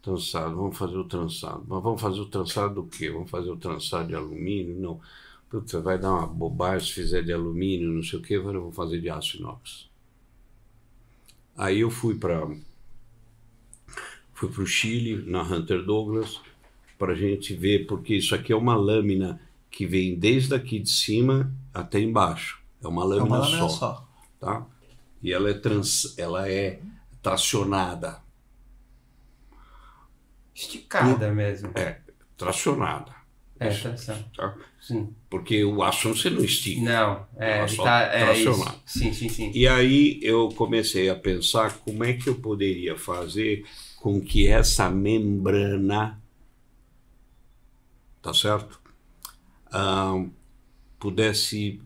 Vamos fazer o trançado. Mas vamos fazer o trançado do quê? Vamos fazer o trançado de alumínio? Não. Putz, vai dar uma bobagem se fizer de alumínio, não sei o quê, vamos fazer de aço inox. Aí eu fui para o Chile, na Hunter Douglas, para a gente ver, porque isso aqui é uma lâmina que vem desde aqui de cima até embaixo. É uma lâmina só. Tá? E ela é tracionada. Esticada mesmo. Tracionada. Tração. Tá? Sim. Porque o aço você não estica. Não, tracionado. Sim. E aí eu comecei a pensar como é que eu poderia fazer com que essa membrana, tá certo? pudesse...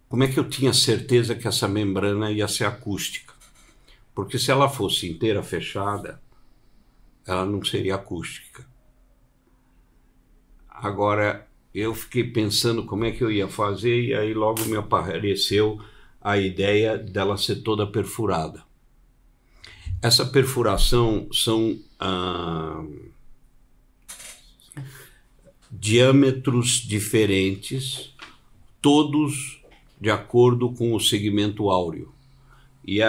Como é que eu tinha certeza que essa membrana ia ser acústica? Porque se ela fosse inteira fechada, ela não seria acústica. Agora, eu fiquei pensando como é que eu ia fazer, e aí logo me apareceu a ideia dela ser toda perfurada. Essa perfuração são diâmetros diferentes, todos de acordo com o segmento áureo. E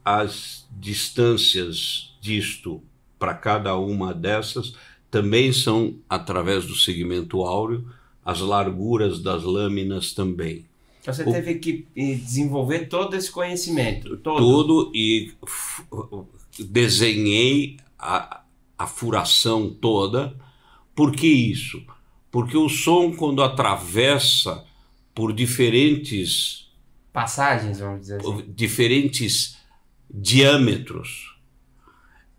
as distâncias disto para cada uma dessas também são através do segmento áureo, as larguras das lâminas também. Então você teve que desenvolver todo esse conhecimento? Todo, e desenhei a furação toda. Por que isso? Porque o som, quando atravessa por diferentes... passagens, vamos dizer assim. Diferentes diâmetros,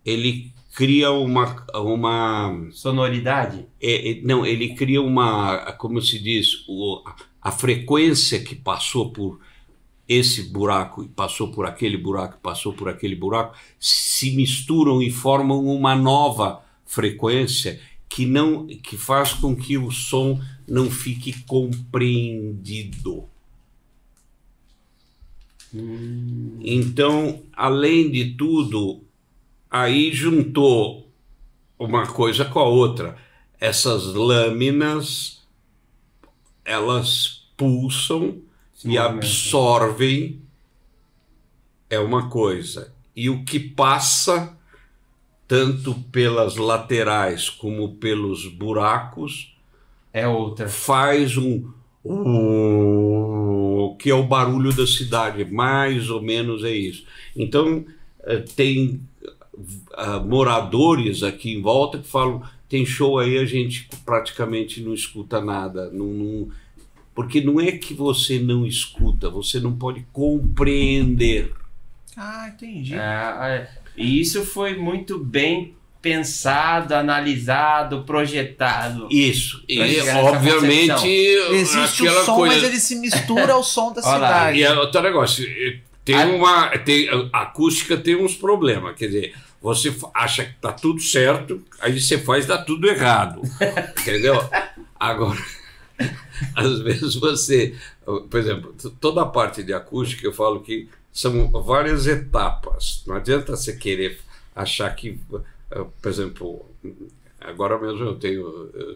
ele cria uma sonoridade? Não, ele cria uma, como se diz, a frequência que passou por esse buraco e passou por aquele buraco, passou por aquele buraco, se misturam e formam uma nova frequência que faz com que o som não fique compreendido. Então, além de tudo, aí juntou uma coisa com a outra. Essas lâminas, elas pulsam e absorvem, é uma coisa. E o que passa, tanto pelas laterais como pelos buracos, é outra. Faz que é o barulho da cidade, mais ou menos é isso. Então, tem moradores aqui em volta que falam, tem show aí, a gente praticamente não escuta nada, porque não é que você não escuta, você não pode compreender. Ah, entendi. E isso foi muito bem pensado, analisado, projetado. Isso. E obviamente existe o som, mas ele se mistura ao som da cidade. E é outro negócio. A acústica tem uns problemas. Quer dizer, você acha que tá tudo certo, aí você faz dá tudo errado. Entendeu? Agora, às vezes você... Por exemplo, toda a parte de acústica, eu falo que são várias etapas. Não adianta você querer achar que... Por exemplo, agora mesmo eu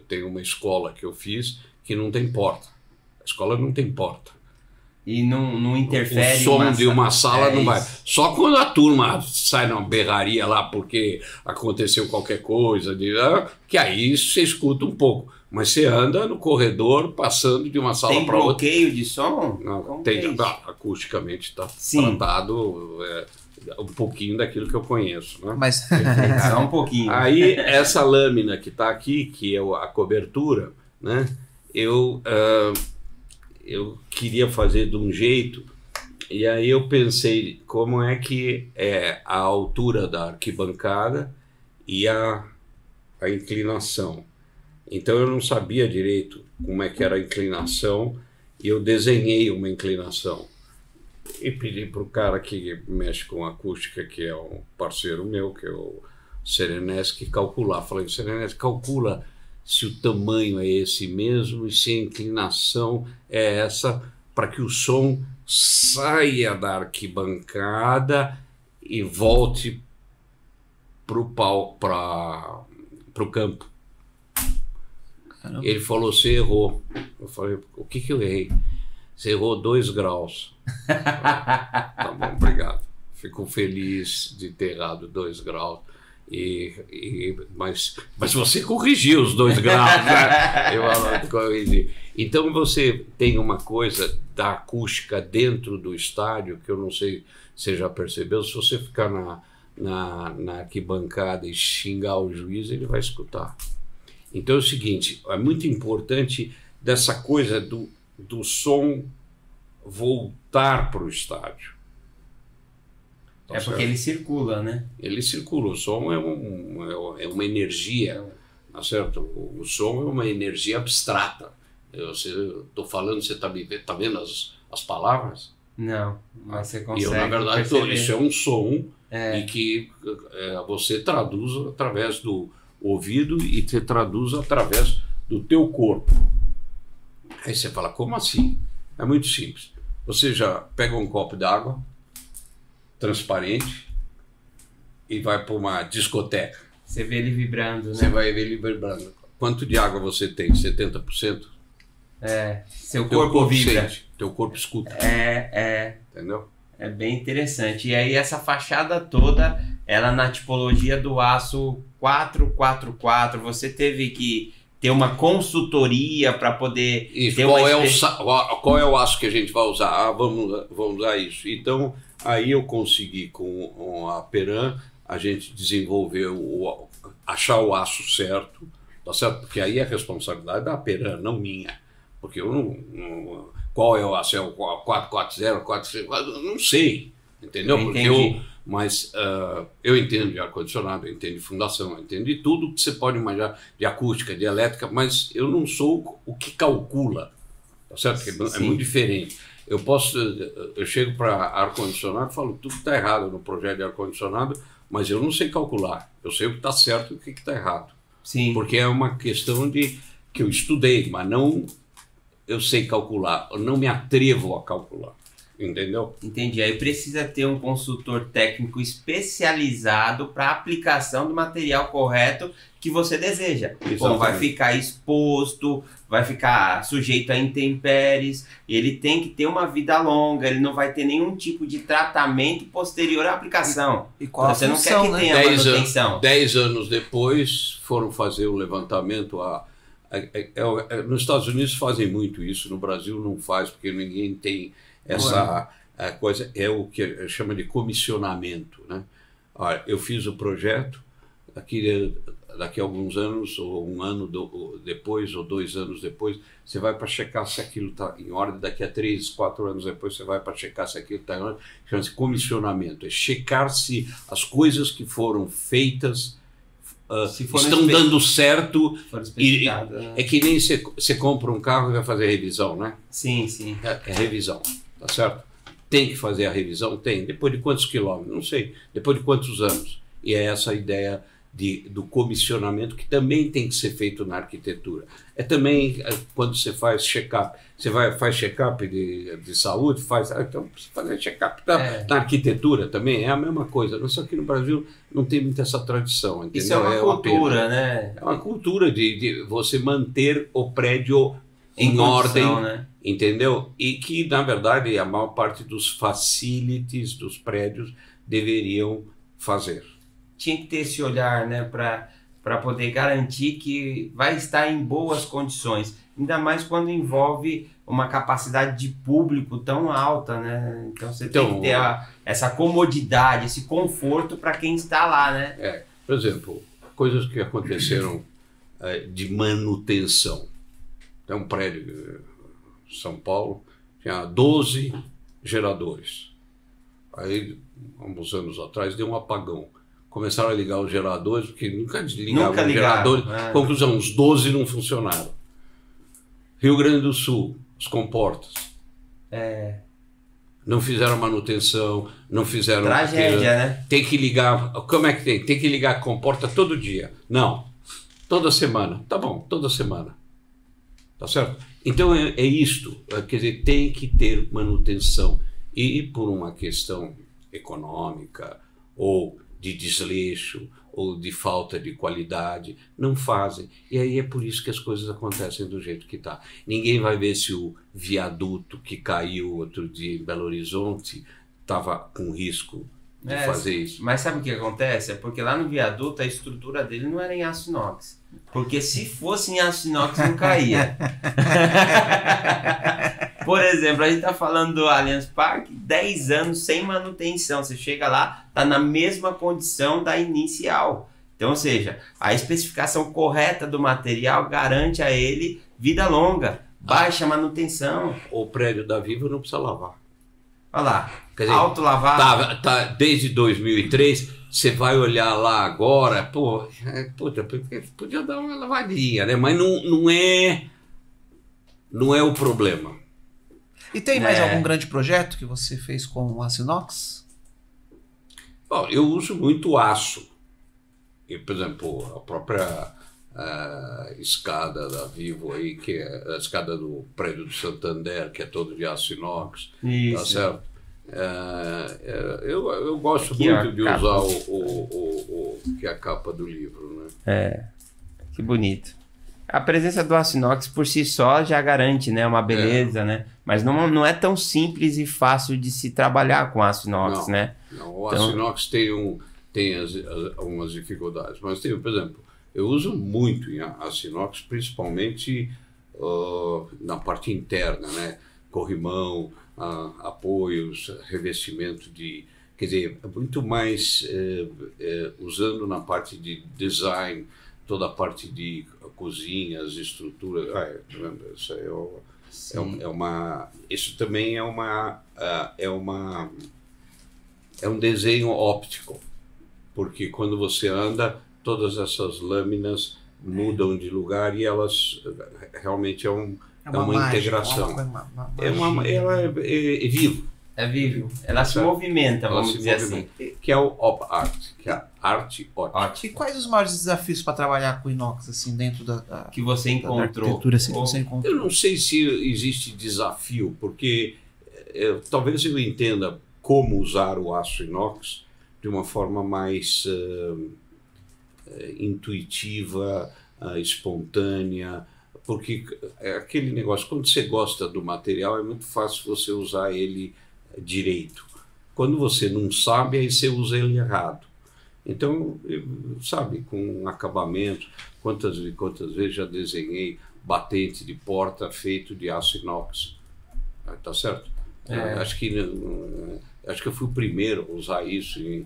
tenho uma escola que eu fiz que não tem porta. A escola não tem porta. E não interfere. O som de uma sala não vai. Só quando a turma sai numa berraria lá porque aconteceu qualquer coisa, que aí você escuta um pouco. Mas você anda no corredor passando de uma sala para outra. Tem bloqueio de som? Não, tem. Acusticamente está tratado. Um pouquinho daquilo que eu conheço, né? Mas só um pouquinho. Aí essa lâmina que está aqui, que é a cobertura, né? Eu queria fazer de um jeito, e aí eu pensei como é que é a altura da arquibancada e a inclinação. Então eu não sabia direito como é que era a inclinação, e eu desenhei uma inclinação. E pedi para o cara que mexe com acústica, que é um parceiro meu, que é o Serenesky, calcular. Falei, Serenesky, calcula se o tamanho é esse mesmo e se a inclinação é essa, para que o som saia da arquibancada e volte para o campo. Caramba. Ele falou, você errou. Eu falei, o que eu errei? Você errou 2 graus. Tá bom, obrigado. Fico feliz de ter errado 2 graus. Mas você corrigiu os 2 graus, né? Eu corrigi. Então você tem uma coisa da acústica dentro do estádio, que eu não sei se você já percebeu, se você ficar na arquibancada e xingar o juiz, ele vai escutar. Então é o seguinte, é muito importante dessa coisa do som voltar para o estádio. É porque ele circula, né? Ele circula. O som é uma energia, tá certo? O som é uma energia abstrata. Estou falando, você está vendo as palavras? Não, mas você E consegue eu, na verdade, perceber. isso é um som É. e que você traduz através do ouvido e te traduz através do teu corpo. Aí você fala, como assim? É muito simples. Você já pega um copo d'água transparente e vai para uma discoteca. Você vê ele vibrando, né? Você vai ver ele vibrando. Quanto de água você tem? 70%? Seu Teu corpo vibra. sente, teu corpo escuta. Entendeu? É bem interessante. E aí essa fachada toda, ela na tipologia do aço 444, você teve que ter uma consultoria para poder Isso. ter Qual é o aço que a gente vai usar? Ah, vamos usar isso. Então, aí eu consegui com a Peran, a gente desenvolveu, achar o aço certo, tá certo? Porque aí é responsabilidade da Peran, não minha. Porque eu não qual é o aço? É o 440, 454? Eu não sei, entendeu? Mas eu entendo de ar-condicionado, eu entendo de fundação, eu entendo de tudo que você pode imaginar, de acústica, de elétrica, mas eu não sou o que calcula, tá certo? Porque é muito diferente. Eu chego para ar-condicionado e falo tudo que está errado no projeto de ar-condicionado, mas eu não sei calcular. Eu sei o que está certo e o que está errado. Sim. Porque é uma questão que eu estudei, mas não eu sei calcular, eu não me atrevo a calcular. Entendeu? Entendi. Aí precisa ter um consultor técnico especializado para a aplicação do material correto que você deseja. Bom, vai ficar exposto, vai ficar sujeito a intempéries, ele tem que ter uma vida longa, ele não vai ter nenhum tipo de tratamento posterior à aplicação. E qual você a função, não quer que tenha manutenção. 10 anos depois foram fazer o levantamento. Nos Estados Unidos fazem muito isso, no Brasil não faz, porque ninguém tem essa coisa, é o que chama de comissionamento, né? Olha, eu fiz o projeto, daqui a alguns anos, ou um ano depois, ou 2 anos depois, você vai para checar se aquilo está em ordem, daqui a 3, 4 anos depois você vai para checar se aquilo está em ordem, chama-se comissionamento, é checar se as coisas que foram feitas estão dando certo. É que nem você compra um carro e vai fazer revisão, né? Sim, sim. É revisão, tá certo? Tem que fazer a revisão? Tem. Depois de quantos quilômetros? Não sei. Depois de quantos anos? E é essa a ideia do comissionamento que também tem que ser feito na arquitetura. É também quando você faz check-up. Você faz check-up de saúde, então você fazer check-up na arquitetura também é a mesma coisa. Só que no Brasil não tem muita essa tradição. Entendeu? Isso é uma cultura, né? É uma cultura de você manter o prédio em ordem, né? Entendeu? E que, na verdade, a maior parte dos facilities dos prédios deveriam fazer. Tinha que ter esse olhar, né, para poder garantir que vai estar em boas condições, ainda mais quando envolve uma capacidade de público tão alta, né? Então você tem que ter essa comodidade, esse conforto para quem está lá, né? Por exemplo, coisas que aconteceram de manutenção. Tem um prédio em São Paulo, tinha 12 geradores. Aí, alguns anos atrás, deu um apagão. Começaram a ligar os geradores, porque nunca desligavam os geradores. Conclusão, os 12 não funcionaram. Rio Grande do Sul, os comportas. Não fizeram manutenção, não fizeram... Tragédia, né? Tem que ligar... Como é que tem? Tem que ligar a comporta todo dia. Não. Toda semana. Tá bom, toda semana. Tá certo? Então é isto. Quer dizer, tem que ter manutenção. E por uma questão econômica ou de desleixo ou de falta de qualidade, não fazem. E aí é por isso que as coisas acontecem do jeito que está. Ninguém vai ver se o viaduto que caiu outro dia em Belo Horizonte estava com risco de fazer isso. Mas sabe o que acontece? É porque lá no viaduto a estrutura dele não era em aço inox. Porque se fosse em aço inox não caía. Por exemplo, a gente está falando do Allianz Parque, 10 anos sem manutenção. Você chega lá, está na mesma condição da inicial. Então, ou seja, a especificação correta do material garante a ele vida longa, baixa manutenção. O prédio da Vivo não precisa lavar. Olha lá, autolavado. Tá desde 2003, você vai olhar lá agora, podia dar uma lavadinha, né? Mas não é não é o problema. E tem mais algum grande projeto que você fez com o aço inox? Bom, eu uso muito aço. E, por exemplo, a própria escada da Vivo aí, que é a escada do prédio do Santander, que é todo de aço inox. Isso. Tá certo? Eu gosto aqui, muito ó, de capa. usar o que é a capa do livro, né? Que bonito. A presença do aço inox por si só já garante, né, uma beleza, né? Mas não é tão simples e fácil de se trabalhar com aço inox, né? Não, o aço inox tem algumas dificuldades, mas tem, por exemplo, eu uso muito em aço inox, principalmente na parte interna, né? Corrimão, apoios, revestimento de... Quer dizer, muito mais usando na parte de design, toda a parte de cozinhas, estruturas. Isso isso também é um desenho óptico, porque quando você anda, todas essas lâminas mudam de lugar e elas realmente é uma mágica, integração. ela É vivo. É vivo. Ela se movimenta, vamos dizer assim. Que é o op art, que é a arte ótica. E quais os maiores desafios para trabalhar com inox assim dentro da Que você encontrou. arquitetura assim, que você encontrou? Eu não sei se existe desafio, porque talvez eu entenda como usar o aço inox de uma forma mais intuitiva, espontânea, porque é aquele negócio, quando você gosta do material, é muito fácil você usar ele direito. Quando você não sabe, aí você usa ele errado. Então, sabe, com acabamento, quantas vezes já desenhei batente de porta feito de aço inox. Tá certo? Acho que eu fui o primeiro a usar isso em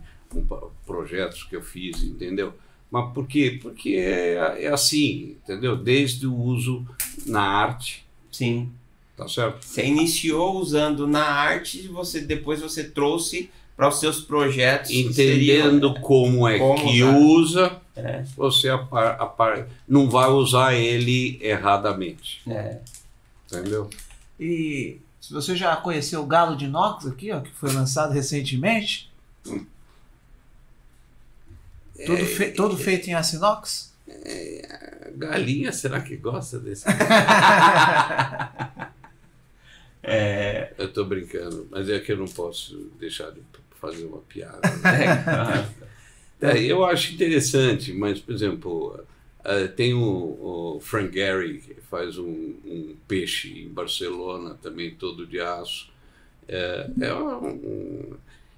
projetos que eu fiz, entendeu? Mas por quê? Porque é assim, entendeu? Desde o uso na arte. Sim. Tá certo? Você iniciou usando na arte, depois você trouxe para os seus projetos. Entendendo como que usar. usa, você não vai usar ele erradamente. Entendeu? E se você já conheceu o galo de inox aqui, ó, que foi lançado recentemente, todo feito em aço inox? Galinha, será que gosta desse? Eu tô brincando, mas é que eu não posso deixar de fazer uma piada. Eu acho interessante, mas, por exemplo, tem o Frank Gehry, que faz um peixe em Barcelona, também todo de aço.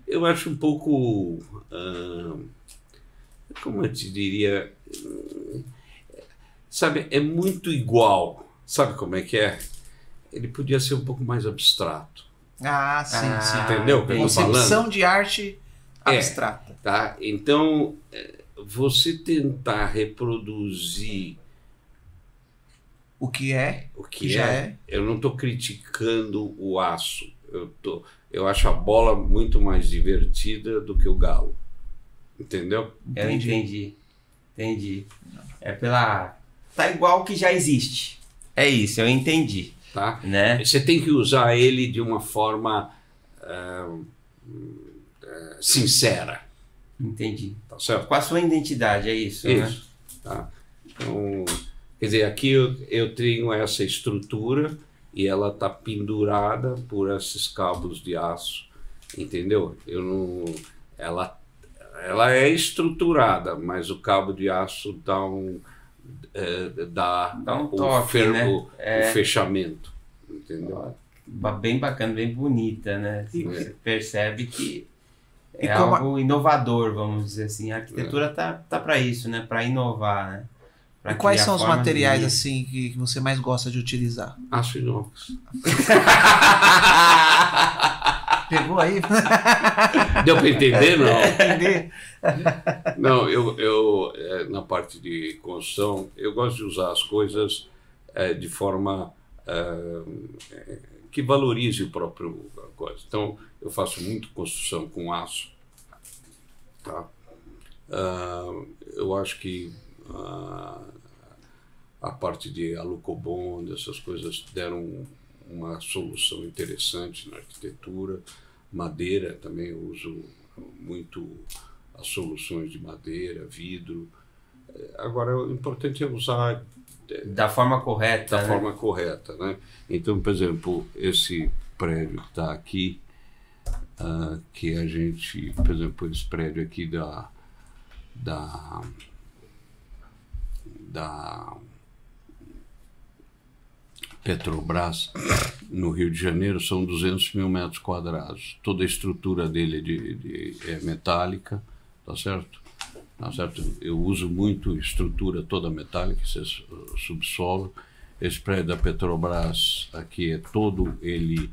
Eu acho um pouco, como eu te diria, sabe, é muito igual. Sabe como é que é? Ele podia ser um pouco mais abstrato. Sim. Entendeu o que eu tô falando? Concepção de arte abstrata. Tá? Então, você tentar reproduzir o que já é. Eu não estou criticando o aço. Eu acho a bola muito mais divertida do que o galo. Entendeu? Eu entendi. Tá igual que já existe. É isso, eu entendi. Tá? Né? Você tem que usar ele de uma forma sincera. Entendi. Tá certo? Com a sua identidade, é isso, né? Tá? Então, quer dizer, aqui eu tenho essa estrutura e ela está pendurada por esses cabos de aço, entendeu? Ela é estruturada, mas o cabo de aço dá um toque, né? o fechamento, entendeu? Bem bacana, bem bonita, né? Você percebe que é como algo inovador, vamos dizer assim. A arquitetura tá para isso, né? Para inovar, né? E quais são os materiais assim que você mais gosta de utilizar? Aço inox. Pegou aí? Deu para entender, não? Entender. Não, eu na parte de construção, eu gosto de usar as coisas de forma que valorize o próprio coisa. Então, eu faço muito construção com aço. Tá? Eu acho que a parte de alucobond, essas coisas deram uma solução interessante na arquitetura. Madeira também, eu uso muito as soluções de madeira, vidro. Agora, o importante é usar da forma correta. Da né? forma correta, né? Então, por exemplo, esse prédio que está aqui, que a gente, por exemplo, esse prédio aqui da Petrobras, no Rio de Janeiro, são 200 mil metros quadrados. Toda a estrutura dele é metálica, tá certo? Tá certo? Eu uso muito estrutura toda metálica, esse é subsolo. Esse prédio da Petrobras aqui é todo ele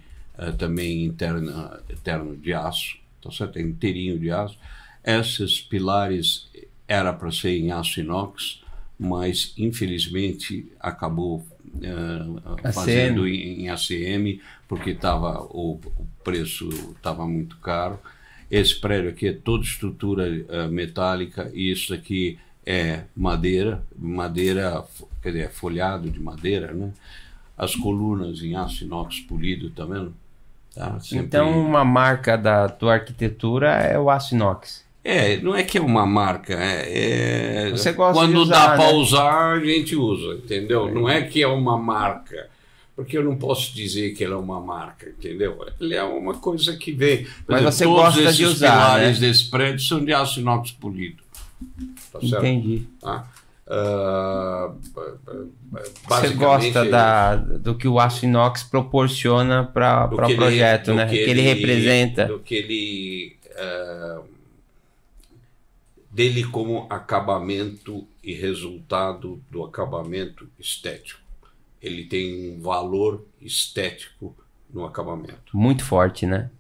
também interno de aço, tá certo? É inteirinho de aço. Esses pilares era para ser em aço inox, mas infelizmente acabou fazendo em ACM, porque o preço estava muito caro. Esse prédio aqui é toda estrutura metálica, e isso aqui é madeira, quer dizer, folhado de madeira, né? As colunas em aço inox polido, tá vendo? Tá? Sempre... Então, uma marca da tua arquitetura é o aço inox. Não é que é uma marca, Você gosta quando de usar, dá para né? usar, a gente usa, entendeu? Não é que é uma marca, porque eu não posso dizer que ela é uma marca, entendeu? Ele é uma coisa que vem. Mas exemplo, você todos gosta esses de usar, pilares né? desse prédio são de aço inox polido. Tá certo? Entendi. Tá? Você gosta do que o aço inox proporciona para o projeto, né? Que ele representa. Do que ele... dele como acabamento e resultado do acabamento estético. Ele tem um valor estético no acabamento. Muito forte, né?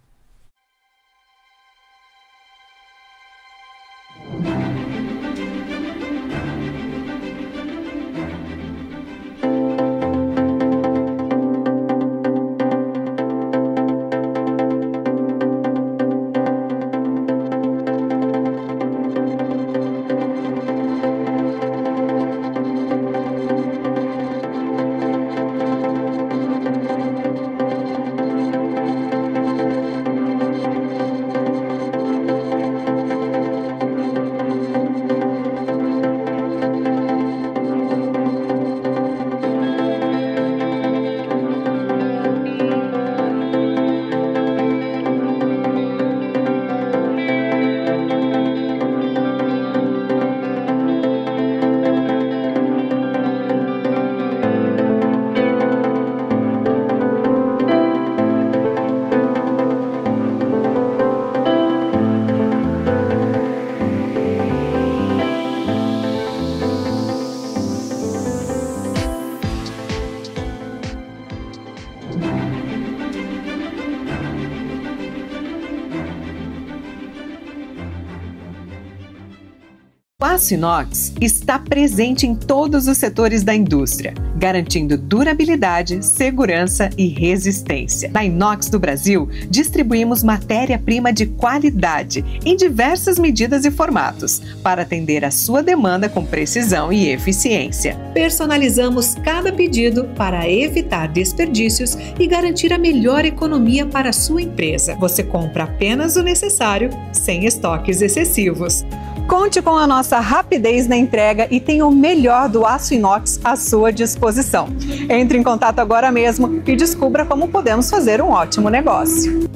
O aço inox está presente em todos os setores da indústria, garantindo durabilidade, segurança e resistência. Na Inox do Brasil, distribuímos matéria-prima de qualidade em diversas medidas e formatos, para atender a sua demanda com precisão e eficiência. Personalizamos cada pedido para evitar desperdícios e garantir a melhor economia para a sua empresa. Você compra apenas o necessário, sem estoques excessivos. Conte com a nossa rapidez na entrega e tenha o melhor do aço inox à sua disposição. Entre em contato agora mesmo e descubra como podemos fazer um ótimo negócio.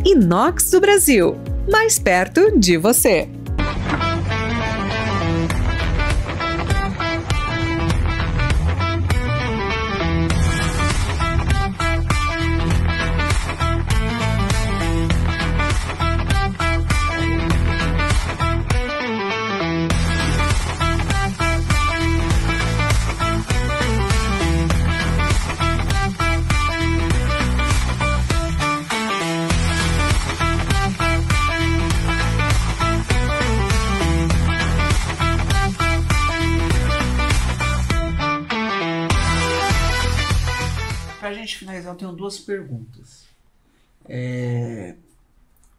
Inox do Brasil, mais perto de você. Pra gente finalizar, eu tenho duas perguntas.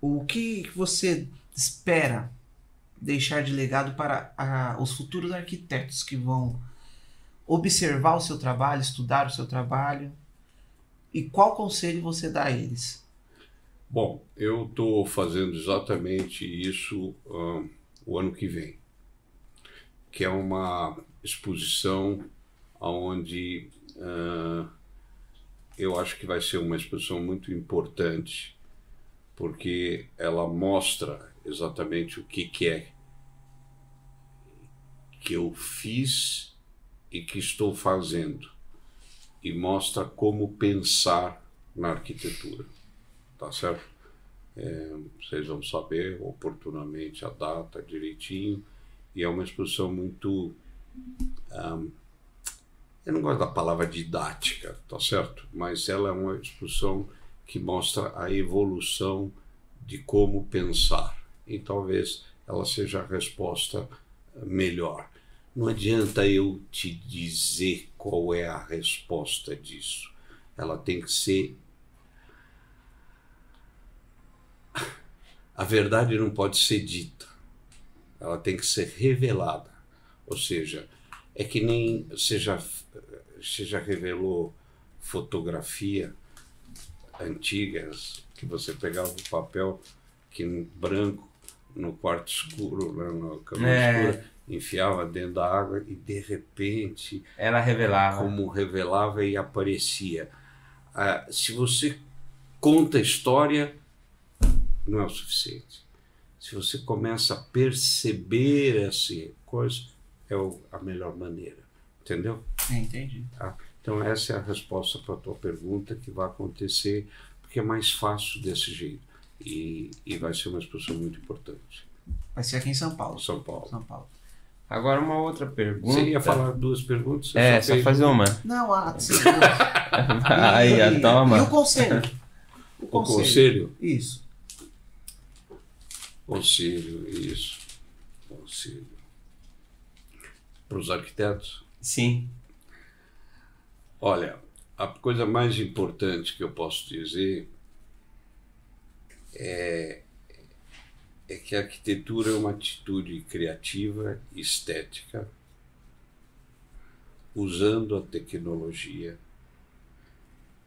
O que você espera deixar de legado para os futuros arquitetos que vão observar o seu trabalho, estudar o seu trabalho? E qual conselho você dá a eles? Bom, eu estou fazendo exatamente isso o ano que vem, que é uma exposição onde eu acho que vai ser uma exposição muito importante, porque ela mostra exatamente o que é que eu fiz e que estou fazendo, e mostra como pensar na arquitetura, tá certo? Vocês vão saber oportunamente a data direitinho, e é uma exposição muito... eu não gosto da palavra didática, tá certo? Mas ela é uma exposição que mostra a evolução de como pensar, e talvez ela seja a resposta melhor. Não adianta eu te dizer qual é a resposta disso. Ela tem que ser... A verdade não pode ser dita. Ela tem que ser revelada. Ou seja, é que nem você já revelou fotografia antigas, que você pegava o papel branco no quarto escuro, na cama escura, enfiava dentro da água e de repente ela revelava. Como revelava e aparecia. Se você conta a história, não é o suficiente. Se você começa a perceber essa coisa, é a melhor maneira. Entendeu? Entendi. Então essa é a resposta para a tua pergunta, que vai acontecer, porque é mais fácil desse jeito. E vai ser uma exposição muito importante. Vai ser aqui em São Paulo. São Paulo. São Paulo. Agora uma outra pergunta. Você ia falar duas perguntas? Só fazer uma. Não, Aí, toma. E o conselho? O conselho? Isso. Conselho, isso. Conselho. Para os arquitetos? Sim. Olha, a coisa mais importante que eu posso dizer é que a arquitetura é uma atitude criativa e estética, usando a tecnologia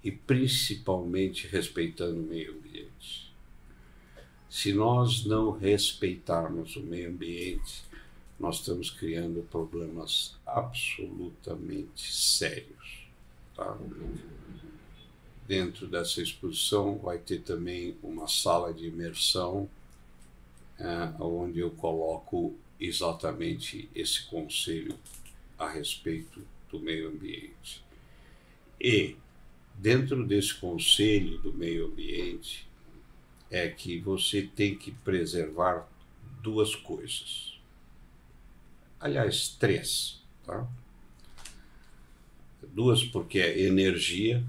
e principalmente respeitando o meio ambiente. Se nós não respeitarmos o meio ambiente, nós estamos criando problemas absolutamente sérios. Tá? Dentro dessa exposição vai ter também uma sala de imersão, onde eu coloco exatamente esse conselho a respeito do meio ambiente. E dentro desse conselho do meio ambiente é que você tem que preservar duas coisas. Aliás, três, tá? Duas, porque é energia,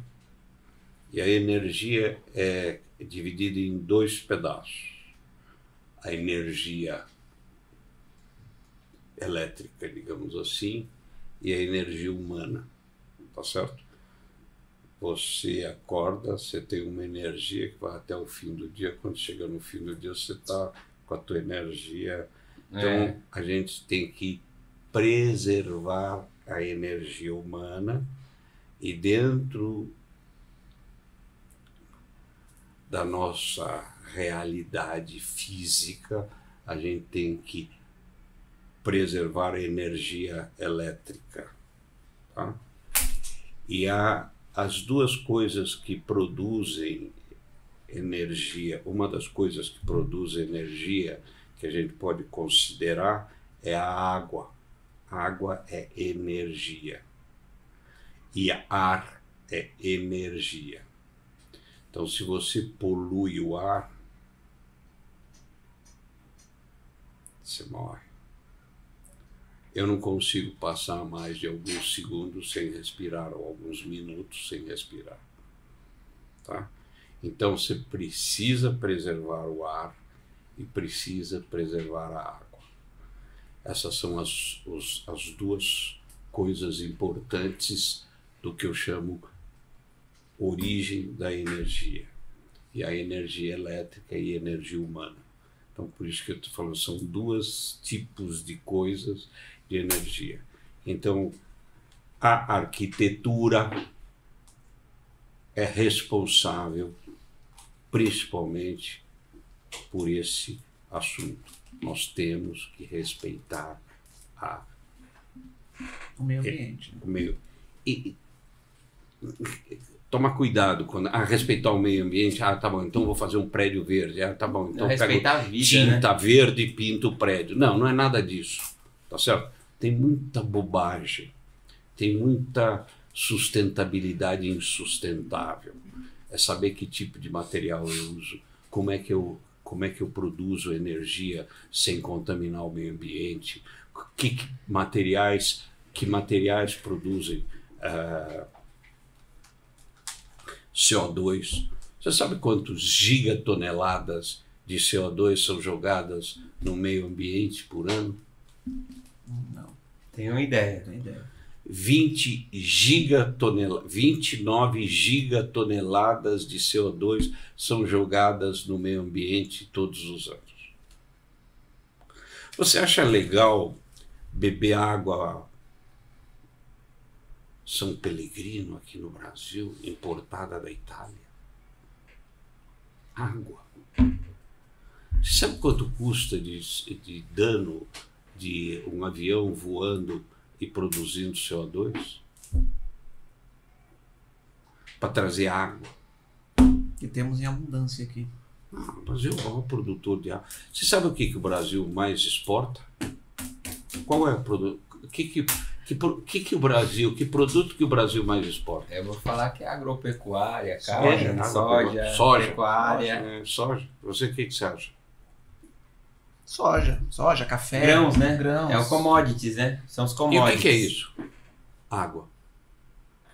e a energia é dividida em dois pedaços. A energia elétrica, digamos assim, e a energia humana, tá certo? Você acorda, você tem uma energia que vai até o fim do dia. Quando chega no fim do dia, você está com a tua energia. Então, a gente tem que preservar a energia humana, e dentro da nossa realidade física, a gente tem que preservar a energia elétrica. Tá? E as duas coisas que produzem energia, uma das coisas que produz energia que a gente pode considerar é a água. A água é energia. E ar é energia. Então, se você polui o ar, você morre. Eu não consigo passar mais de alguns segundos sem respirar, ou alguns minutos sem respirar. Tá? Então, você precisa preservar o ar e precisa preservar a água. Essas são as duas coisas importantes do que eu chamo origem da energia. E a energia elétrica e a energia humana. Então, por isso que eu estou falando, são dois tipos de coisas de energia. Então, a arquitetura é responsável principalmente por esse assunto. Nós temos que respeitar o meio ambiente. Tomar cuidado quando respeitar o meio ambiente. Tá bom, então vou fazer um prédio verde. Tá bom, então respeitar a vida, tinta verde e pinto o prédio. Não é nada disso, tá certo? Tem muita bobagem, tem muita sustentabilidade insustentável. É saber que tipo de material eu uso, como é que eu produzo energia sem contaminar o meio ambiente, que materiais produzem CO2. Você sabe quantos gigatoneladas de CO2 são jogadas no meio ambiente por ano? Não. Tenho uma ideia. 29 gigatoneladas de CO2 são jogadas no meio ambiente todos os anos. Você acha legal beber água São Pellegrino aqui no Brasil, importada da Itália? Água. Você sabe quanto custa de dano de um avião voando e produzindo CO2 para trazer água? Que temos em abundância aqui. O Brasil é o maior produtor de água. Você sabe o que o Brasil mais exporta? Qual é o produto? Que produto que o Brasil mais exporta? Eu vou falar que é agropecuária, carne, soja, pecuária. Soja. Você o que você acha? Soja, café. Grãos, né? Grãos. É o commodities, né? São os commodities. E o que é isso? Água.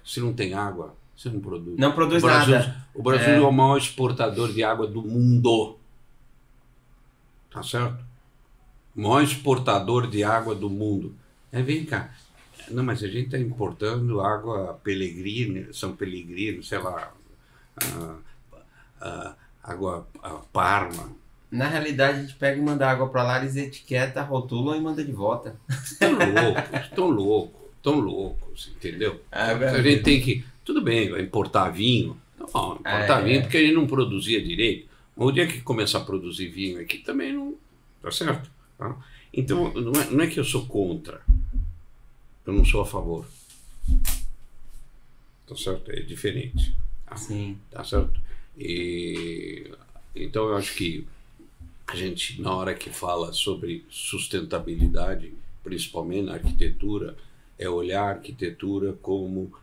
Se não tem água, você não produz. Não produz nada. O Brasil é o maior exportador de água do mundo. Tá certo? O maior exportador de água do mundo. Vem cá. Não, mas a gente está importando água Pellegrino, São Pellegrino, sei lá, água Parma. Na realidade, a gente pega e manda água para lá, eles etiquetam, rotulam e manda de volta. Tão loucos, entendeu? A gente tem que... Tudo bem, vai importar vinho. Não, importar vinho porque a gente não produzia direito. Mas o dia que começar a produzir vinho aqui também não... Tá certo? Tá? Então, não é que eu sou contra. Eu não sou a favor. Tá certo? É diferente. Tá? Sim. Tá certo? Então, eu acho que a gente, na hora que fala sobre sustentabilidade, principalmente na arquitetura, é olhar a arquitetura como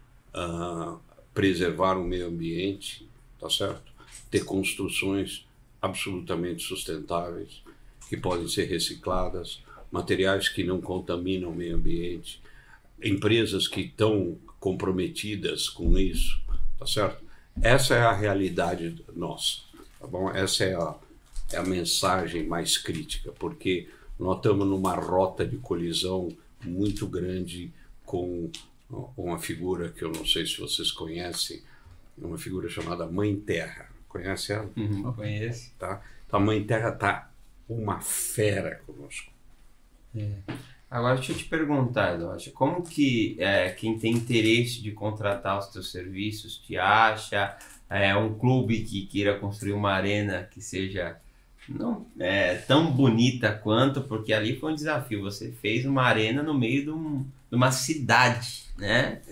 preservar o meio ambiente, tá certo? Ter construções absolutamente sustentáveis, que podem ser recicladas, materiais que não contaminam o meio ambiente, empresas que estão comprometidas com isso, tá certo? Essa é a realidade nossa, tá bom? Essa é a mensagem mais crítica, porque nós estamos numa rota de colisão muito grande com uma figura que eu não sei se vocês conhecem, uma figura chamada Mãe Terra. Conhece ela? Uhum, conheço. Tá? Então, a Mãe Terra está uma fera conosco. Agora, deixa eu te perguntar, Eduardo, como que quem tem interesse de contratar os teus serviços te acha? Um clube que queira construir uma arena que seja não tão bonita quanto, porque ali foi um desafio. Você fez uma arena no meio de uma cidade, né?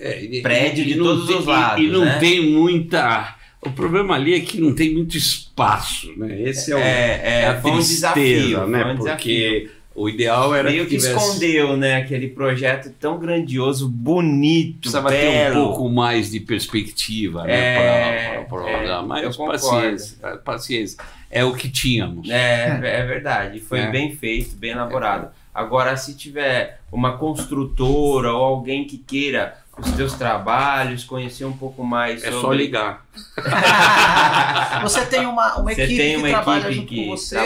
Prédio de todos os lados. E não tem muita... O problema ali é que não tem muito espaço, né? Esse é a foi um tristeza, desafio, né? Foi um Porque desafio. O ideal era meio que escondeu, né? Aquele projeto tão grandioso, bonito, precisava belo. ter um pouco mais de perspectiva, né? Para mas paciência. É o que tínhamos. É verdade. Foi bem feito, bem elaborado. Agora, se tiver uma construtora ou alguém que queira os teus trabalhos, conhecer um pouco mais sobre... É só ligar. Você tem uma equipe que trabalha junto com você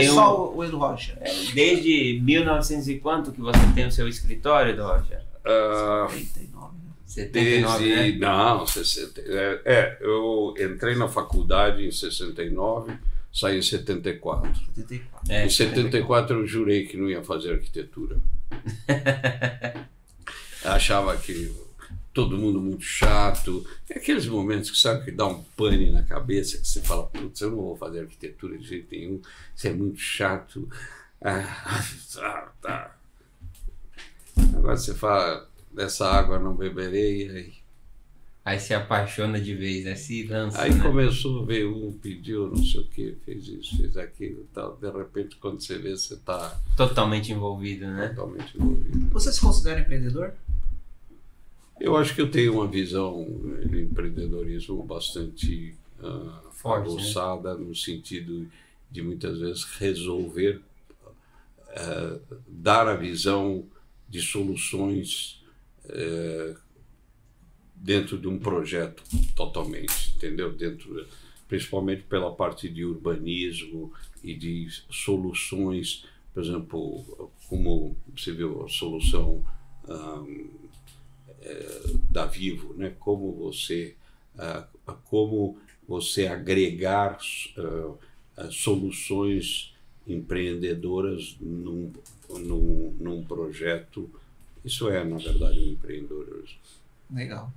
ou só o Edu Rocha? Desde 1900 e quanto que você tem o seu escritório, Edu Rocha? 79, né? 79, né? Não, 60. Eu entrei na faculdade em 69, saí em 74. 74. Em 74 eu jurei que não ia fazer arquitetura. Achava que todo mundo muito chato. É aqueles momentos que sabe que dá um pane na cabeça, que você fala, putz, eu não vou fazer arquitetura de jeito nenhum, isso é muito chato. Tá. Agora você fala, dessa água não beberei, Aí se apaixona de vez, né? Se lança, aí né? começou a ver pediu não sei o que, fez isso, fez aquilo e tal. De repente, quando você vê, você está Totalmente envolvido, né? totalmente envolvido. Você se considera empreendedor? Eu acho que eu tenho uma visão de empreendedorismo bastante Forte, aguçada, no sentido de muitas vezes resolver, dar a visão de soluções dentro de um projeto totalmente, entendeu? Principalmente pela parte de urbanismo e de soluções, por exemplo, como você viu a solução da Vivo, né? Como você agregar soluções empreendedoras num projeto, isso é, na verdade, um empreendedorismo. Legal.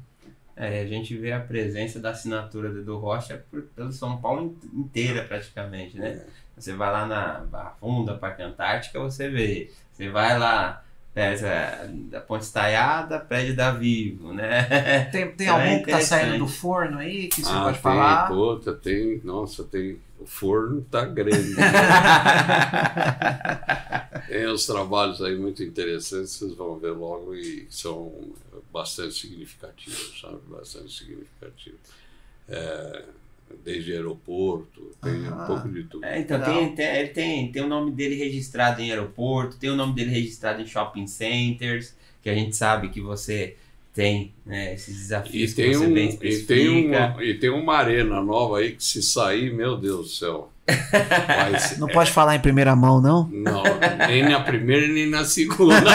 A gente vê a presença da assinatura do Edu Rocha pelo São Paulo inteira, praticamente, né? Você vai lá na Barra Funda, Parque Antártica, você vê. Você vai lá, da Ponte Estaiada, prédio da Vivo, né? Tem algum que tá saindo do forno aí, que você pode falar? Tem. O forno tá grande. Tem uns trabalhos aí muito interessantes, vocês vão ver logo, e são bastante significativos, sabe? Bastante significativos. Desde aeroporto, tem um pouco de tudo. Então tem o nome dele registrado em aeroporto, tem o nome dele registrado em shopping centers, que a gente sabe que você tem, né, esses desafios que você bem especifica. E tem uma arena nova aí que, se sair, meu Deus do céu. Não pode falar em primeira mão, não? Não, nem na primeira nem na segunda.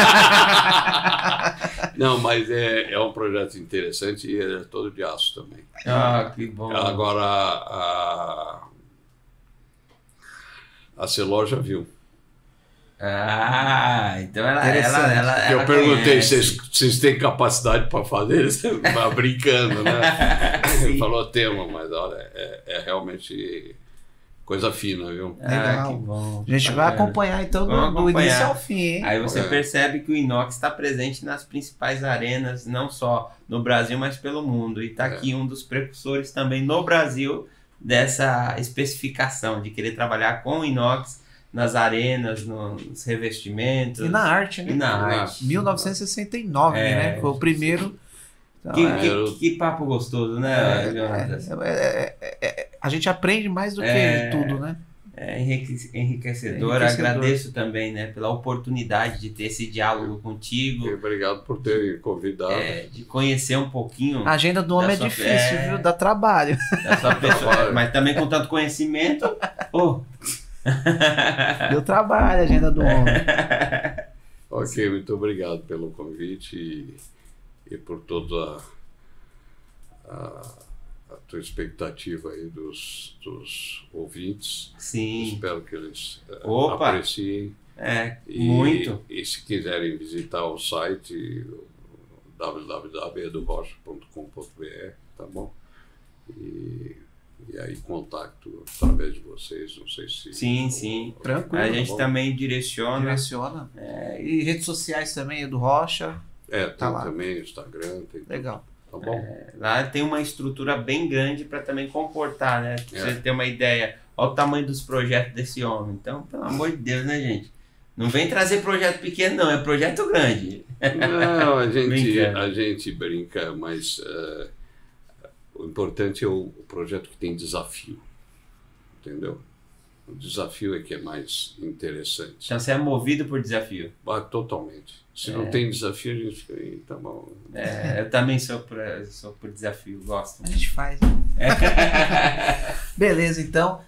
Não, mas é um projeto interessante e é todo de aço também. Que bom. Agora, a Celor já viu. Então ela eu perguntei, vocês têm capacidade para fazer? Você vai brincando, né? Ele falou, tema, mas olha, é realmente coisa fina, viu? Legal. Que bom. A gente vai acompanhar então do início ao fim, hein? Aí você percebe que o Inox está presente nas principais arenas, não só no Brasil, mas pelo mundo. E está aqui um dos precursores também no Brasil dessa especificação de querer trabalhar com inox nas arenas, nos revestimentos. E na arte, né? E na arte. 1969, né? Foi o primeiro. Então, que papo gostoso, né, Jonas? A gente aprende mais do que tudo, né? É enriquecedor. Agradeço também, né, pela oportunidade de ter esse diálogo contigo. Obrigado por ter convidado. De conhecer um pouquinho. A agenda do homem é difícil, viu? Dá trabalho. Da sua pessoa, mas também com tanto conhecimento. Deu trabalho a agenda do homem. Ok, muito obrigado pelo convite e por toda a tua expectativa aí dos ouvintes. Sim. Espero que eles apreciem. Muito. E se quiserem visitar o site www.edurrocha.com.br, tá bom? E aí contacto através de vocês, não sei se... Sim. Tranquilo. A gente também direciona. E redes sociais também, Edu Rocha. Tem lá também, Instagram. Legal. Tá bom? Lá tem uma estrutura bem grande para também comportar, né? Pra você ter uma ideia. Olha o tamanho dos projetos desse homem. Então, pelo amor de Deus, né, gente? Não vem trazer projeto pequeno, não. É projeto grande. Não, a gente brinca, mas o importante é o projeto que tem desafio. Entendeu? O desafio é que é mais interessante. Então você é movido por desafio? Totalmente. Se não tem desafio, a gente fica aí, tá bom. Eu também sou por desafio, gosto. A gente faz. Beleza, então.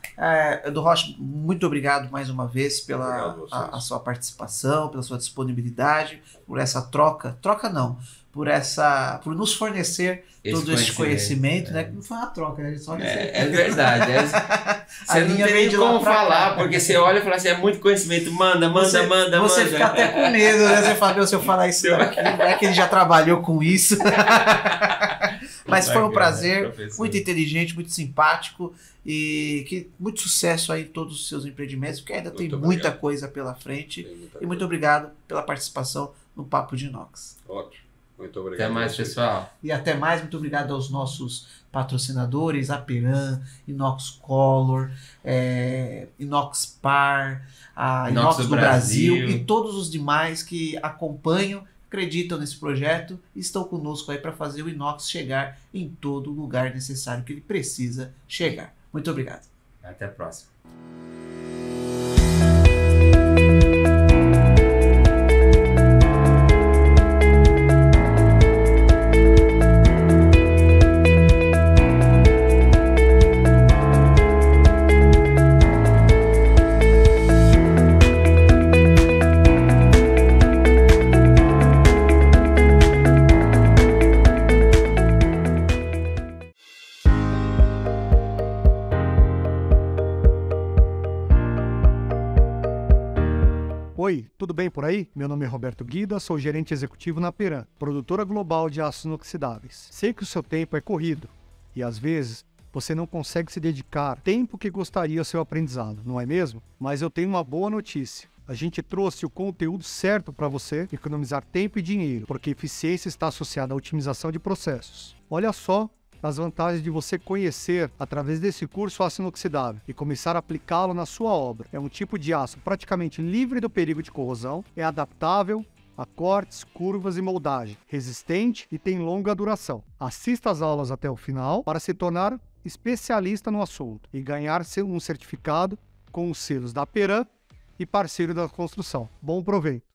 Edu Rocha, muito obrigado mais uma vez pela a sua participação, pela sua disponibilidade, por essa troca. Troca não, por nos fornecer todo esse conhecimento, né? Que não foi uma troca, né? Só é verdade. Você não tem nem como falar, porque você olha e fala assim, é muito conhecimento, manda. Você fica até com medo, né? Você fala, meu, se eu falar isso daqui, não é que ele já trabalhou com isso. Mas foi um prazer, muito inteligente, muito simpático e que muito sucesso aí em todos os seus empreendimentos, porque ainda tem muita coisa pela frente. E muito obrigado pela participação no Papo de Inox. Ótimo. Muito obrigado. Até mais, pessoal. E até mais. Muito obrigado aos nossos patrocinadores, a Peran, Inox Color, Inox Par, a Inox do Brasil e todos os demais que acompanham, acreditam nesse projeto e estão conosco aí para fazer o inox chegar em todo lugar necessário que ele precisa chegar. Muito obrigado. Até a próxima. Oi, tudo bem por aí? Meu nome é Roberto Guida, sou gerente executivo na Peran, produtora global de aços inoxidáveis. Sei que o seu tempo é corrido e às vezes você não consegue se dedicar tempo que gostaria ao seu aprendizado, não é mesmo? Mas eu tenho uma boa notícia. A gente trouxe o conteúdo certo para você economizar tempo e dinheiro, porque eficiência está associada à otimização de processos. Olha só as vantagens de você conhecer, através desse curso, o aço inoxidável e começar a aplicá-lo na sua obra. É um tipo de aço praticamente livre do perigo de corrosão, é adaptável a cortes, curvas e moldagem, resistente e tem longa duração. Assista às aulas até o final para se tornar especialista no assunto e ganhar um certificado com os selos da Peran e parceiro da construção. Bom proveito!